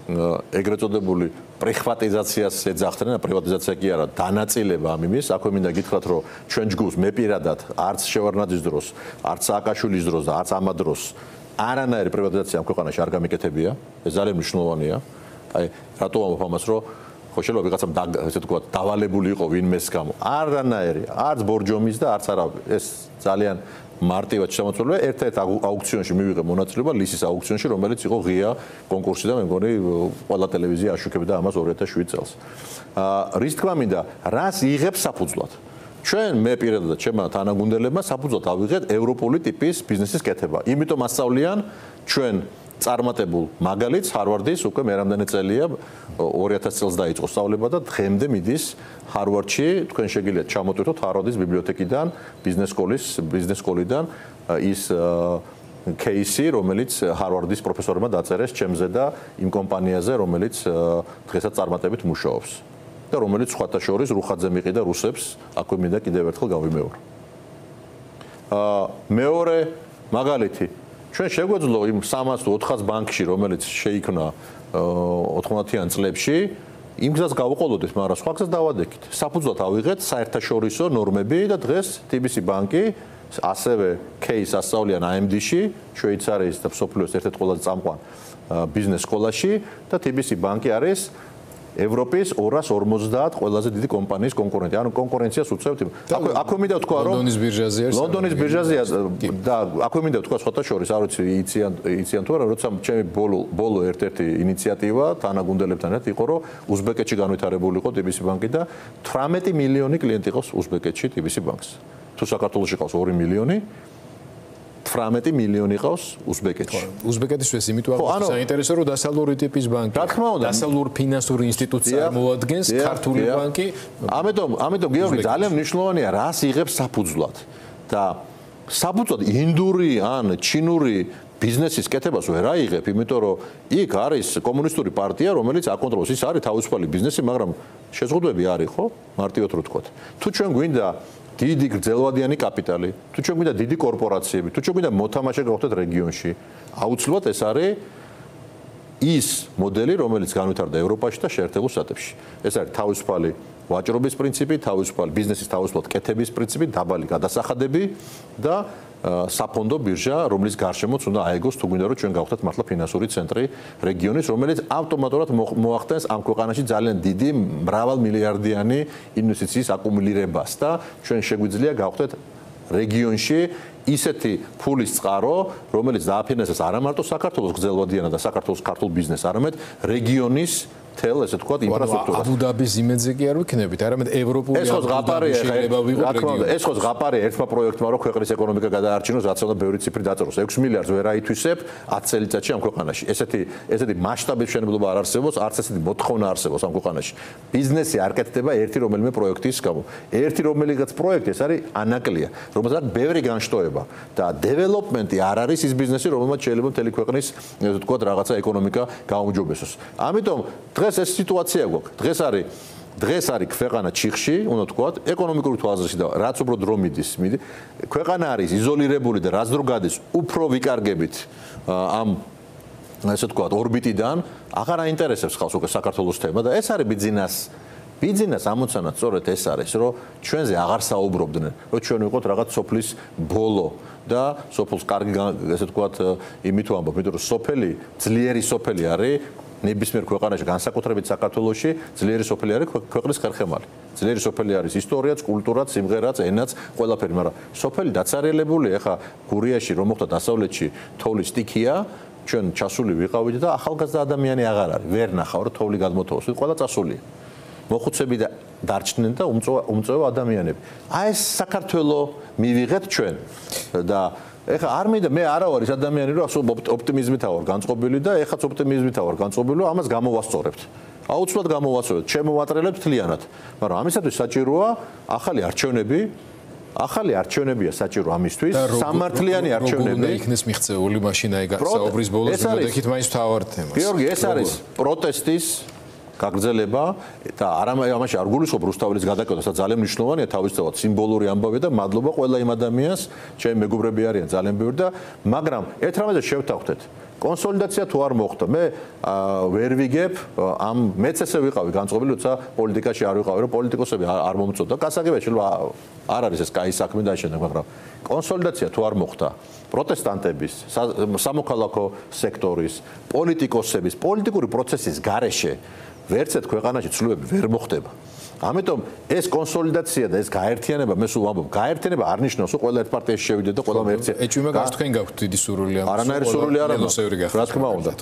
ეგრეთ წოდებული პრიხვატიზაციას ეძახდნენ და პრივატიზაცია კი არა, დანაწილება ამ იმის. აქვე მინდა გითხრათ, რომ ჩვენ ჯგუფს მე პირადად არც შევარნაძის დროს, არც სააკაშვილის დროს და არც ამა დროს არანაირი პრივატიზაცია ამ ქვეყანაში არ გამიკეთებია. ეს ძალიან მნიშვნელოვანია. აი, რატო ვამბობ ამას, რომ ხო შეიძლება ვიღაცამ ესე ვთქვათ, დავალებული იყო ვინმეს გამო. არანაირი, არც ბორჯომის და არც არავის. ეს ძალიან მარტივად შემოწმებული. ერთ-ერთ აუქციონში მივიღე მონაწილეობა ლისის აუქციონში, რომელიც იყო ღია კონკურსი და მე მგონი ყველა ტელევიზია აშუქებდა ამას 2007 წელს. რის თქმა მინდა, რას იღებს საფუძვლად? ჩვენ მე პირადად ჩემმა თანაგუნდელებმა საფუძვლად ავიღეთ ევროპული ტიპის ბიზნესის კეთება. იმიტომ ასწავლიან ჩვენ წარმატებულ მაგალითს ჰარვარდის უკვე მე რამდენი წელია 2000 წელს დაიწყო სწავლება და დღემდე მიდის ჰარვარდში. თქვენ შეგიძლიათ ჩამოტვირთოთ ჰარვარდის ბიბლიოთეკიდან, ბიზნეს სკოლიდან ის кейსი, რომელიც ჰარვარდის პროფესორმა დაწერეს ჩემზე და იმ კომპანიაზე, რომელიც დღესაც წარმატებით მუშაობს და რომელიც სხვათა შორის რუხაძე მიყიდა რუსებს, აქვე მინდა კიდევ ერთხელ გავიმეორო. მეორე მაგალითი, ჩვენ შეგვეძლო იმ 300-400 ბანკში, რომელიც შეიქმნა 90-იან წლებში, იმ გზას გავუყოლოდეთ, მაგრამ სხვა გზას დავადექით. საფუძვლად ავიღეთ საერთაშორისო ნორმები და დღეს TBC ბანკი ასევე кейს ასწავლიან AMD-ში, შვეიცარიის და მსოფლიოს ერთ-ერთ ყველაზე წამყვან ბიზნეს სკოლაში და TBC ბანკი არის ევროპის 250 ყველაზე დიდი კომპანიის კონკურენტი. ანუ კონკურენციას უწევთ. აქვე მინდა ვთქვა, რომ ლონდონის ბირჟაზე არის. ლონდონის ბირჟაზეა და აქვე მინდა ვთქვა სხვათა შორის, არ ვიცი იციან თუ არა, როცა ჩემი ბოლო ერთ-ერთი ინიციატივა თანაგუნდელებთან ერთად იყო, რომ უზბეკეთში განვითარებული იყო TBC ბანკი და 18 მილიონი კლიენტი ყავს უზბეკეთში TBC ბანკს. თუ საქართველოში ყავს 2 მილიონი 18 მილიონი ყავს უზბეკეთში. უზბეკეთისთვის იმიტომ არის საინტერესო, რომ დასავლური ტიპის ბანკი, დასავლურ ფინანსური ინსტიტუცია მოადგენს ქართული ბანკი. ამიტომ გიორგი ძალიან მნიშვნელოვანია, რას იღებს საფუძვლად. და საფუძვლად ინდური ან ჩინური ბიზნესის კეთებას ვერ აიღებ, იმიტომ რომ იქ არის კომუნისტური პარტია, რომელიც აკონტროლებს. ის არის თავისუფალი ბიზნესი, მაგრამ შეზღუდვები არის, ხო? მარტივად რო ვთქვათ. თუ ჩვენ გვინდა დიდი გრძელვადიანი კაპიტალი, თუ ჩვენ გვინდა დიდი კორპორაციები, თუ ჩვენ გვინდა მოთამაშე გავხდეთ რეგიონში, აუცილებლად ეს არის ის მოდელი, რომელიც განვითარდა ევროპაში და შეერთებულ შტატებში. ეს არის თავისუფალი ვაჭრობის პრინციპი, თავისუფალი ბიზნესის თავისუფლად კეთების პრინციპი, დაბალი გადასახადები და საფონდო ბირჟა, რომლის გარშემოც უნდა აეგოს, თუ გვინდა რომ ჩვენ გავხდეთ მართლა ფინანსური ცენტრი რეგიონის, რომელიც ავტომატურად მოახდენს ამ ქვეყანაში ძალიან დიდი მრავალმილიარდიანი ინვესტიციის აკუმულირებას და ჩვენ შეგვიძლია გავხდეთ რეგიონში ისეთი ფულის წყარო, რომელიც დააფინანსებს არა მარტო საქართველოს გრძელვადიანად და საქართველოს ქართულ ბიზნესს, არამედ რეგიონის თელ ესე თქვა ინფრასტრუქტურას. აბუდაბის იმედზე კი არ ვიქნებით, არამედ ევროპული ეს ხო ზღაპარია, შეიძლება ვიყო რეგიონი. ეს ხო ზღაპარია ერთმა პროექტმა რომ ქვეყნის ეკონომიკა გადაარჩინოს, რაც უნდა ბევრი ციფრი დაწეროს. 6 მილიარდს ვერ აითვისებ 10 წელიწადში ამ ქვეყანაში. ესეთი მასშტაბის მშენებლობა არ არსებობს, არც ესეთი მოთხოვნა არსებობს ამ ქვეყანაში. ბიზნესი არ კეთდება ერთი რომელიმე პროექტის გამო. ერთი რომელიღაც პროექტი ეს არის ანაკლია, რომელსაც ბევრი განშტოება და დეველოპმენტი არ არის ის ბიზნესი, რომელმაც შეიძლება მთელი ქვეყნის ესე ვთქვათ რაღაცა ეკონომიკა გაუმჯობესოს. ამიტომ დღეს ეს სიტუაცია გვაქვს. დღეს არის ქვეყანა ჩიხში, უნდა ვთქვათ, ეკონომიკური თვალსაზრისით და რაც უბრალოდ რომ მიდის, ქვეყანა არის იზოლირებული და რაც დრო გადის, უფრო ვიკარგებით ამ ესე ვთქვათ, ორბიტიდან, აღარ აინტერესებს ხალხს უკვე საქართველოს თემა და ეს არის ბიზნეს ამოცანა სწორედ ეს არის, რომ ჩვენზე აღარ საუბრობდნენ, რომ ჩვენ ვიყოთ რაღაც სოფლის ბოლო და სოფლს კარგი ესე ვთქვათ, იმით ვამბობ, იმიტომ რომ სოფელი, ძლიერი სოფელი არის ნებისმიერ ქვეყანაში, განსაკუთრებით საქართველოში, ძლიერი სოფელი არის ქვეყნის ხერხემალი. ძლიერი სოფელი არის ისტორიაც, კულტურაც, სიმღერაც, ენაც, ყველაფერი, მაგრამ სოფელი დაცარიელებული, ეხა გურიაში რომ მოხდა დასავლეთში თოვლის სტიქია, ჩვენ ჩასული ვიყავით და ახალგაზრდა ადამიანი აღარ არის, ვერ ნახავ რომ თოვლი გადმოთოვოს, ყველა წასულია. მოხუცები და დარჩნენ და უმწვევ ადამიანები. აი ეს საქართველოს მივიღეთ ჩვენ და ეხა არ მინდა მე არა ვარ ის ადამიანი რომ ასო ოპტიმიზმით ვარ განწყობილი და ეხაც ოპტიმიზმით ვარ განწყობილი რომ ამას გამოვასწორებთ. აუცილებლად გამოვასწორებთ, შემოვატრელებთ თლიანად. მაგრამ ამისათვის საჭიროა ახალი არჩევნები. ახალი არჩევნებია საჭირო ამისთვის, სამართლიანი არჩევნები. როგორ იქნეს მიღწეული მაშინ აი საუბრის ბოლოს მოდექით მაინც თავარ თემას. გიორგი, ეს არის პროტესტის გაგრძელება და ამაში არ გულისხმობ რუსთაველის გადაკეთება, სადაც ძალიან მნიშვნელოვანია თავისთავად სიმბოლური ამბავი და მადლობა ყველა იმ ადამიანს, ჩემი მეგობრები არიან ძალიან ბევრი და მაგრამ ერთ რამაზე შევთანხმდეთ. კონსოლიდაცია თუ არ მოხდა, მე ვერ ვიგებ ამ მეც ესე ვიყავი განწყობილი, როცა პოლიტიკაში არ ვიყავი, რომ პოლიტიკოსები არ მომწოდა. გასაგებია, შეიძლება არ არის ეს კაი საქმე დაიშენა, მაგრამ კონსოლიდაცია თუ არ მოხდა, პროტესტანტების, სამოქალაქო სექტორის, პოლიტიკოსების, პოლიტიკური პროცესის გარეშე ვერცეთ ქვეყანაში ცვლილებები ვერ მოხდება. ამიტომ ეს კონსოლიდაცია და ეს გაერთიანება, მე სულ ვამბობ, გაერთიანება არ ნიშნავს, რომ ყველა ერთ პარტიაში შევიდეთ და ყველა ერთი. ეჭვმა გას თქვენ გაქვთ დიდი სურვილი ამას. არანაირი სურვილი არ აქვს. რა თქმა უნდა.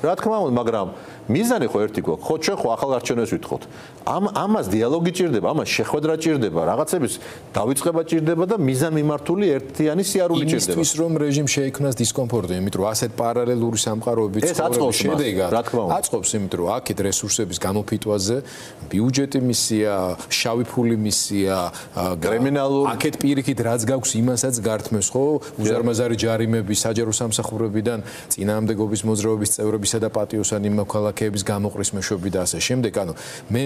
რა თქმა უნდა, მაგრამ მიზანი ხო ერთი გვაქვს. ხო ჩვენ ხო ახალ არჩევნებს ვითხოვთ. ამას დიალოგი ჭირდება, ამას შეხვედრა ჭირდება, რაღაცების დავიწყება ჭირდება და მიზანმიმართული ერთიანი სიარული ჭირდება. იმისთვის რომ რეჟიმ შეიქმნას დისკომფორტი, იმიტომ რომ ასეთ პარალელური სამყაროებით ცხოვრების შედეგად აწყობს, იმიტომ რომ აქეთ რესურსების გამოფიტვაზე ბიუჯეტი მისია, შავი ფული მისია, კრიმინალური აქეთ პირიქით რაც გაქვს იმასაც გართმევს, ხო? უზარმაზარი ჯარიმები საჯარო სამსახურებიდან წინააღმდეგობის მოძრაობის წევრებისა და პატიოსანი მოქალაქეების გამოყრის მეშვეობით და ასე შემდეგ. ანუ მე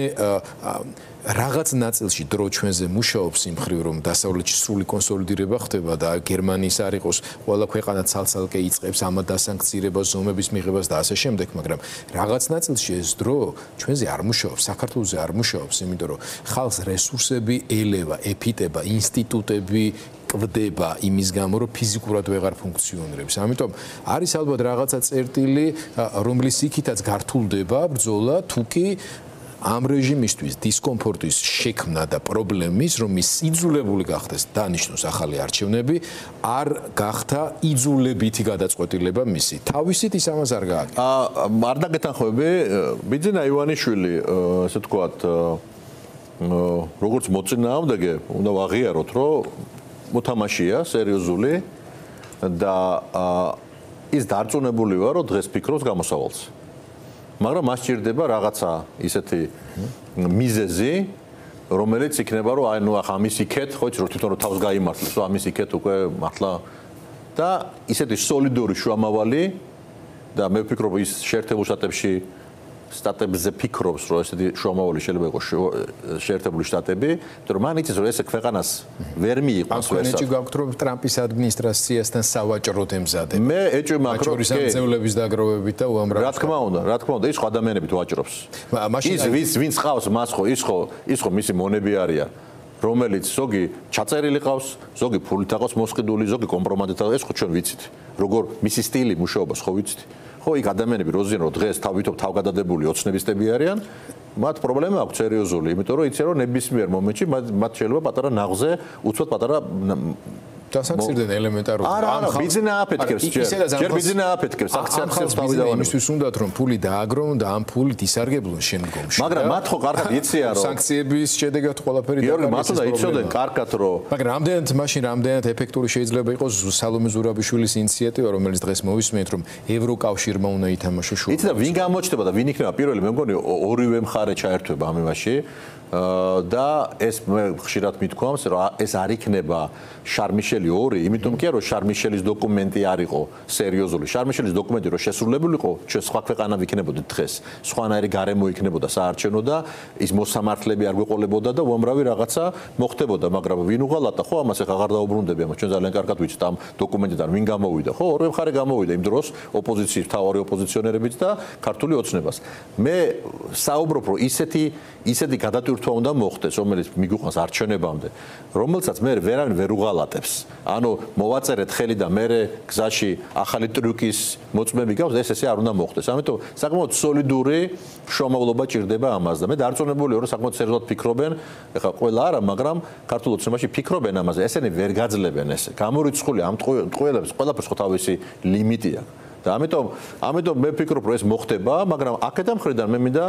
რაღაც ნაწილში დრო ჩვენზე მუშაობს იმ ხრივ რომ დასავლეთში სრული კონსოლიდირება ხდება და გერმანიის არ იყოს ყველა ქვეყანა ცალ-ცალკე იწყებს ამათ დასანქცირებას, ზომების მიღებას და ასე შემდეგ, მაგრამ რაღაც ნაწილში ეს დრო ჩვენზე არ მუშაობს, საქართველოზე არ მუშაობს, იმიტომ რომ ხალხს რესურსები ელევა, ეფიტება, ინსტიტუტები კვდება იმის გამო, რომ ფიზიკურად ვეღარ ფუნქციონირებს. ამიტომ არის ალბათ რაღაცა წერტილი, რომლის იქითაც გართულდება ბრძოლა, თუკი ამ რეჟიმისთვის დისკომფორტის შექმნა და პრობლემის, რომ ის იძულებული გახდეს დანიშნოს ახალი არჩევნები, არ გახდა იძულებითი გადაწყვეტილება მისი. თავისით ის ამას არ გააკეთა. არ დაგეთანხმები, ბიძინა ივანიშვილი, ასე ვთქვათ, როგორც მოწინააღმდეგე, უნდა ვაღიაროთ, რომ მოთამაშეა სერიოზული და ის დარწმუნებული ვარ, რომ დღეს ფიქრობს გამოსავალს. მაგრამ მას ჭირდება რაღაცა ისეთი მიზეზი, რომელიც იქნება, რომ აი ნუ ახლა ამის იქეთ, ხო იცი, რომ თვითონ რომ თავს გაიმართლოს, რომ ამის იქეთ უკვე მართლა და ისეთი სოლიდური შუამავალი და მე ვფიქრობ ის შეერთებულ შტატებში სტატებზე ფიქრობს, რომ ესეთი შუამავალი შეიძლება იყოს შეერთებული შტატები, იმიტომ რომ მან იცის, რომ ესე ქვეყანას ვერ მიიყვანს ვერსად. აქვე გაქვთ, რომ ტრამპის ადმინისტრაციასთან სავაჭროდ ემზადება. მე ეჭვი მაქვს, რომ სამწევლების დაგროვებით და უამრავი. რა თქმა უნდა, ის ხო ადამიანებით ვაჭრობს. ის ვინც ყავს მას ხო, ის ხო მისი მონები არიან. რომელიც ზოგი ჩაწერილი ყავს, ზოგი ფულით აქვს მოსყიდული, ზოგი კომპრომატით აქვს, ეს ხო ჩვენ ვიცით. როგორ მისი სტილი მუშაობას ხო ვიცით? ხო, იქ ადამიანები როზიან რომ დღეს თავითობ თავგადადებული ოცნებისტები არიან, მათ პრობლემა აქვს სერიოზული, იმიტომ რომ იციან რომ ნებისმიერ მომენტში მათ შეიძლება პატარა ნაღზე, უცბად პატარა დასახსირდნენ ელემენტარულად. არა, ბიზნესა აფეთქებს ჯერ ბიზნესა აფეთქებს აქციებს თავი დავანებო. იმისთვის უნდათ რომ ფული დააგროვონ და ამ ფულით ისარგებლონ შემდგომში. მაგრამ მათ ხო კარგად იციან რომ სანქციების შედეგად ყველაფერი გიორგი მათ უნდა იცოდნენ კარგად რომ მაგრამ რამდენად ეფექტური შეიძლება იყოს სალომე ზურაბიშვილის ინიციატივა რომელიც დღეს მოვისმენთ რომ ევროკავშირმა უნდა ითამაშოს შუა. იცი და ვინ გამოჩნდება და ვინ იქნება პირველი მე მგონი ორივე მხარე ჩაერთვება ამ იმაში და ეს მე ხშირად მithქვამს რომ ეს არ იქნება შარმიშელი 2 იმიტომ კი რომ შარმიშელის დოკუმენტი არ იყო სერიოზული შარმიშელის დოკუმენტი რომ შესრულებულიყო ჩვენ სხვა ქვეყანა ვიქნებოდით დღეს სხვანაირი გარემო იქნებოდა საარჩევნო და ის მოსამართლეები არ გვეყოლებოდა და უამრავი რაღაცა მოხდებოდა მაგრამ ვინ უღალატა ხო ამას ახლა აღარ დაუბრუნდები ამას ჩვენ ძალიან კარგად ვიცით ამ დოკუმენტიდან ვინ გამოვიდა ხო ორივე მხარე გამოვიდა იმ დროს ოპოზიციის მთავარი ოპოზიციონერებიც და ქართული ოცნებას მე საუბრობ რომ ისეთი გადატვირთვა უნდა მოხდეს რომელიც მიგვიყვანს არჩევნებამდე რომელსაც მე ვერავინ ვერ უღალატებს ანუ მოვაწერეთ ხელი და მე გზაში ახალი ტრიუკის მოწმები გავს ეს არ უნდა მოხდეს ამიტომ საკმაოდ სოლიდური შრომავლობა ჭირდება ამას და მე დარწმუნებულია რომ საკმაოდ სერიოზულად ფიქრობენ ეხლა ყველა არა მაგრამ ქართულ ოცნებაში ფიქრობენ ამაზე ესენი ვერ გაძლებენ ეს გამორიცხული ამ ტყუილებს ყველაფერს ხო თავისი ლიმიტი აქვს და ამიტომ მე ვფიქრობ რომ ეს მოხდება მაგრამ აქედან მხრიდან მე მინდა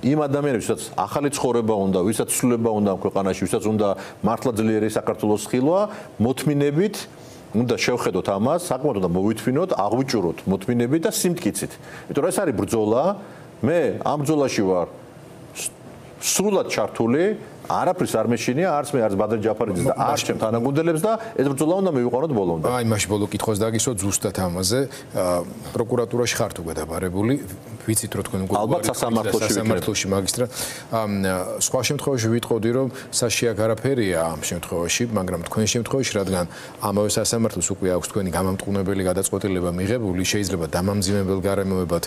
იმ ადამიანებს ვისაც ახალი ცხოვრება უნდა ვისაც ცვლილება უნდა ამ ქვეყანაში ვისაც უნდა მართლა ძლიერი საქართველოს ხილვა მოთმინებით უნდა შევხედოთ ამას საკმაოდ უნდა მოვითმინოთ აღვიჭუროთ მოთმინებით და სიმტკიცით იმიტომ რომ ეს არის ბრძოლა მე ამ ბრძოლაში ვარ სრულად ჩართული არაფრის არ მეშინია არც მე არც ბადრ ჯაფარიძის და არც ჩემ თანაგუნდელებს და ეს ბრძოლა უნდა მივიყვანოთ ბოლომდე. აი მაშინ ბოლო კითხვას დაგისვათ ზუსტად ამაზე. პროკურატურაში ხართ უკვე დაბარებული. ვიცით რომ თქვენ ალბათ სასამართლოში მაგისტრა. სხვა შემთხვევაში ვიტყოდი რომ საშიაკ არაფერია ამ შემთხვევაში, მაგრამ თქვენ შემთხვევაში რადგან ამავე სასამართლოს უკვე აქვს თქვენი გამამტყუნებელი გადაწყვეტილება მიღებული, შეიძლება დამამძიმებელ გარემოებად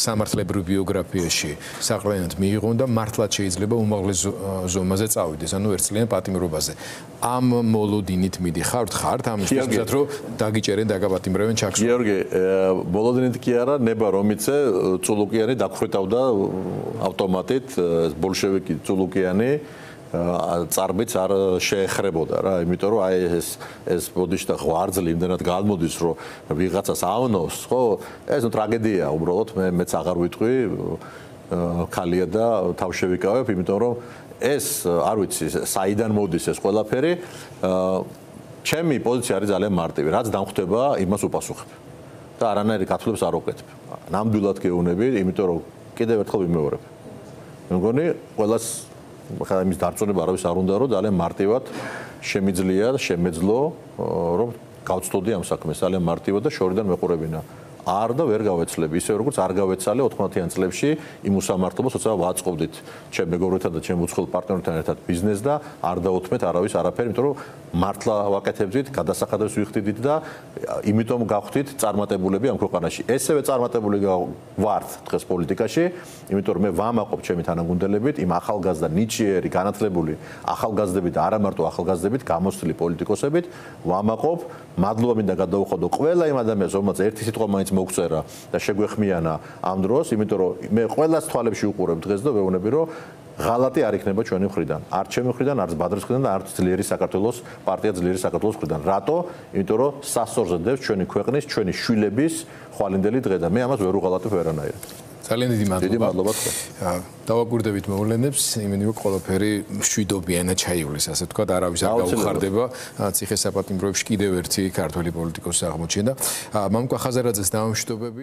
სამართლებრივ ბიოგრაფიაში საყრდენად მიიღონ და მართლაც შეიძლება უმაღლეს ზომაზე წავიდეს, ანუ ერთწლიან პატიმრობაზე. ამ მოლოდინით მიდიხართ ხართ ამის შესაძლებლად რომ დაგიჭერენ დაგაპატიმრებენ ჩაქსო. გიორგი, მოლოდინით კი არა, ნება რომიცე წულუკიანი დაგხვიტავდა ავტომატით ბოლშევიკი წულუკიანი წარბიც არ შეეხრებოდა რა, იმიტომ რომ აი ეს ბოდიშთა ღვარძლი იმდენად გამოდის რომ ვიღაცას ავნოს, ხო? ეს ტრაგედია უბრალოდ მეც აღარ ვიტყვი ქალია და თავშევიკავებ, იმიტომ რომ ეს არ ვიცი, საიდან მოდის ეს ყველაფერი. ჩემი პოზიცია არის ძალიან მარტივი, რაც დამხვდება, იმას უპასუხებ. და არანაირი გათვლებს არ ვუკეთებ. ნამდვილად გეუბნები, იმიტომ რომ კიდევ ერთხელ ვიმეორებ. მე მგონი, ყველას ხა იმის დარწმუნება არავის არ უნდა, რომ ძალიან მარტივად შემიძლია და შემეძლო, რომ გავწოდდი ამ საქმეს, ძალიან მარტივად და შორიდან მეყურებინა. არ და ვერ გავეცლები, ისე როგორც არ გავეცალე 90-იან წლებში იმ უსამართლობას, როცა ვაწყობდით ჩემ მეგობრებთან და ჩემ უცხოელ პარტნიორებთან ერთად ბიზნესს და არ დაუთმეთ არავის არაფერი, იმიტომ რომ მართლა ვაკეთებდით, გადასახადებს ვიხდიდით და იმიტომ გავხდით წარმატებულები ამ ქვეყანაში. ესევე წარმატებული ვართ დღეს პოლიტიკაში, იმიტომ რომ მე ვამაყობ ჩემი თანაგუნდელებით, იმ ახალგაზრდა ნიჭიერი, განათლებული ახალგაზრდებით და არა მარტო ახალგაზრდებით, გამოცდილი პოლიტიკოსებით, ვამაყობ, მადლობა მინდა გადაუხადო ყველა იმ ადამიანს, რომელსაც ერთი სიტყვა მაინც მოგწერა და შეგვეხმიანა ამ დროს, იმიტომ რომ მე ყველას თვალებში უყურებ დღეს და ვეუბნები რომ ღალატი არ იქნება ჩვენი მხრიდან, არც ჩემი მხრიდან, არც ბადრის მხრიდან და არც ძლიერი საქართველოს პარტია ძლიერი საქართველოს მხრიდან. რატო? იმიტომ რომ სასწორზე დევს ჩვენი ქვეყნის, ჩვენი შვილების ხვალინდელი დღე და მე ამას ვერ უღალატებ ვერანაირად. ძალიან დიდი მადლობა. დიდი მადლობა თქვენ. დავაკვირდებით მოვლენებს, იმენივე ყველაფერი მშვიდობიანად ჩაივლის, ასე ვთქვათ, არავის არ გაუხარდება. ციხე საპატიმროებში კიდევ ერთი ქართველი პოლიტიკოსი აღმოჩნდა. მამუკა ხაზარაძეს დავამშვიდობებით.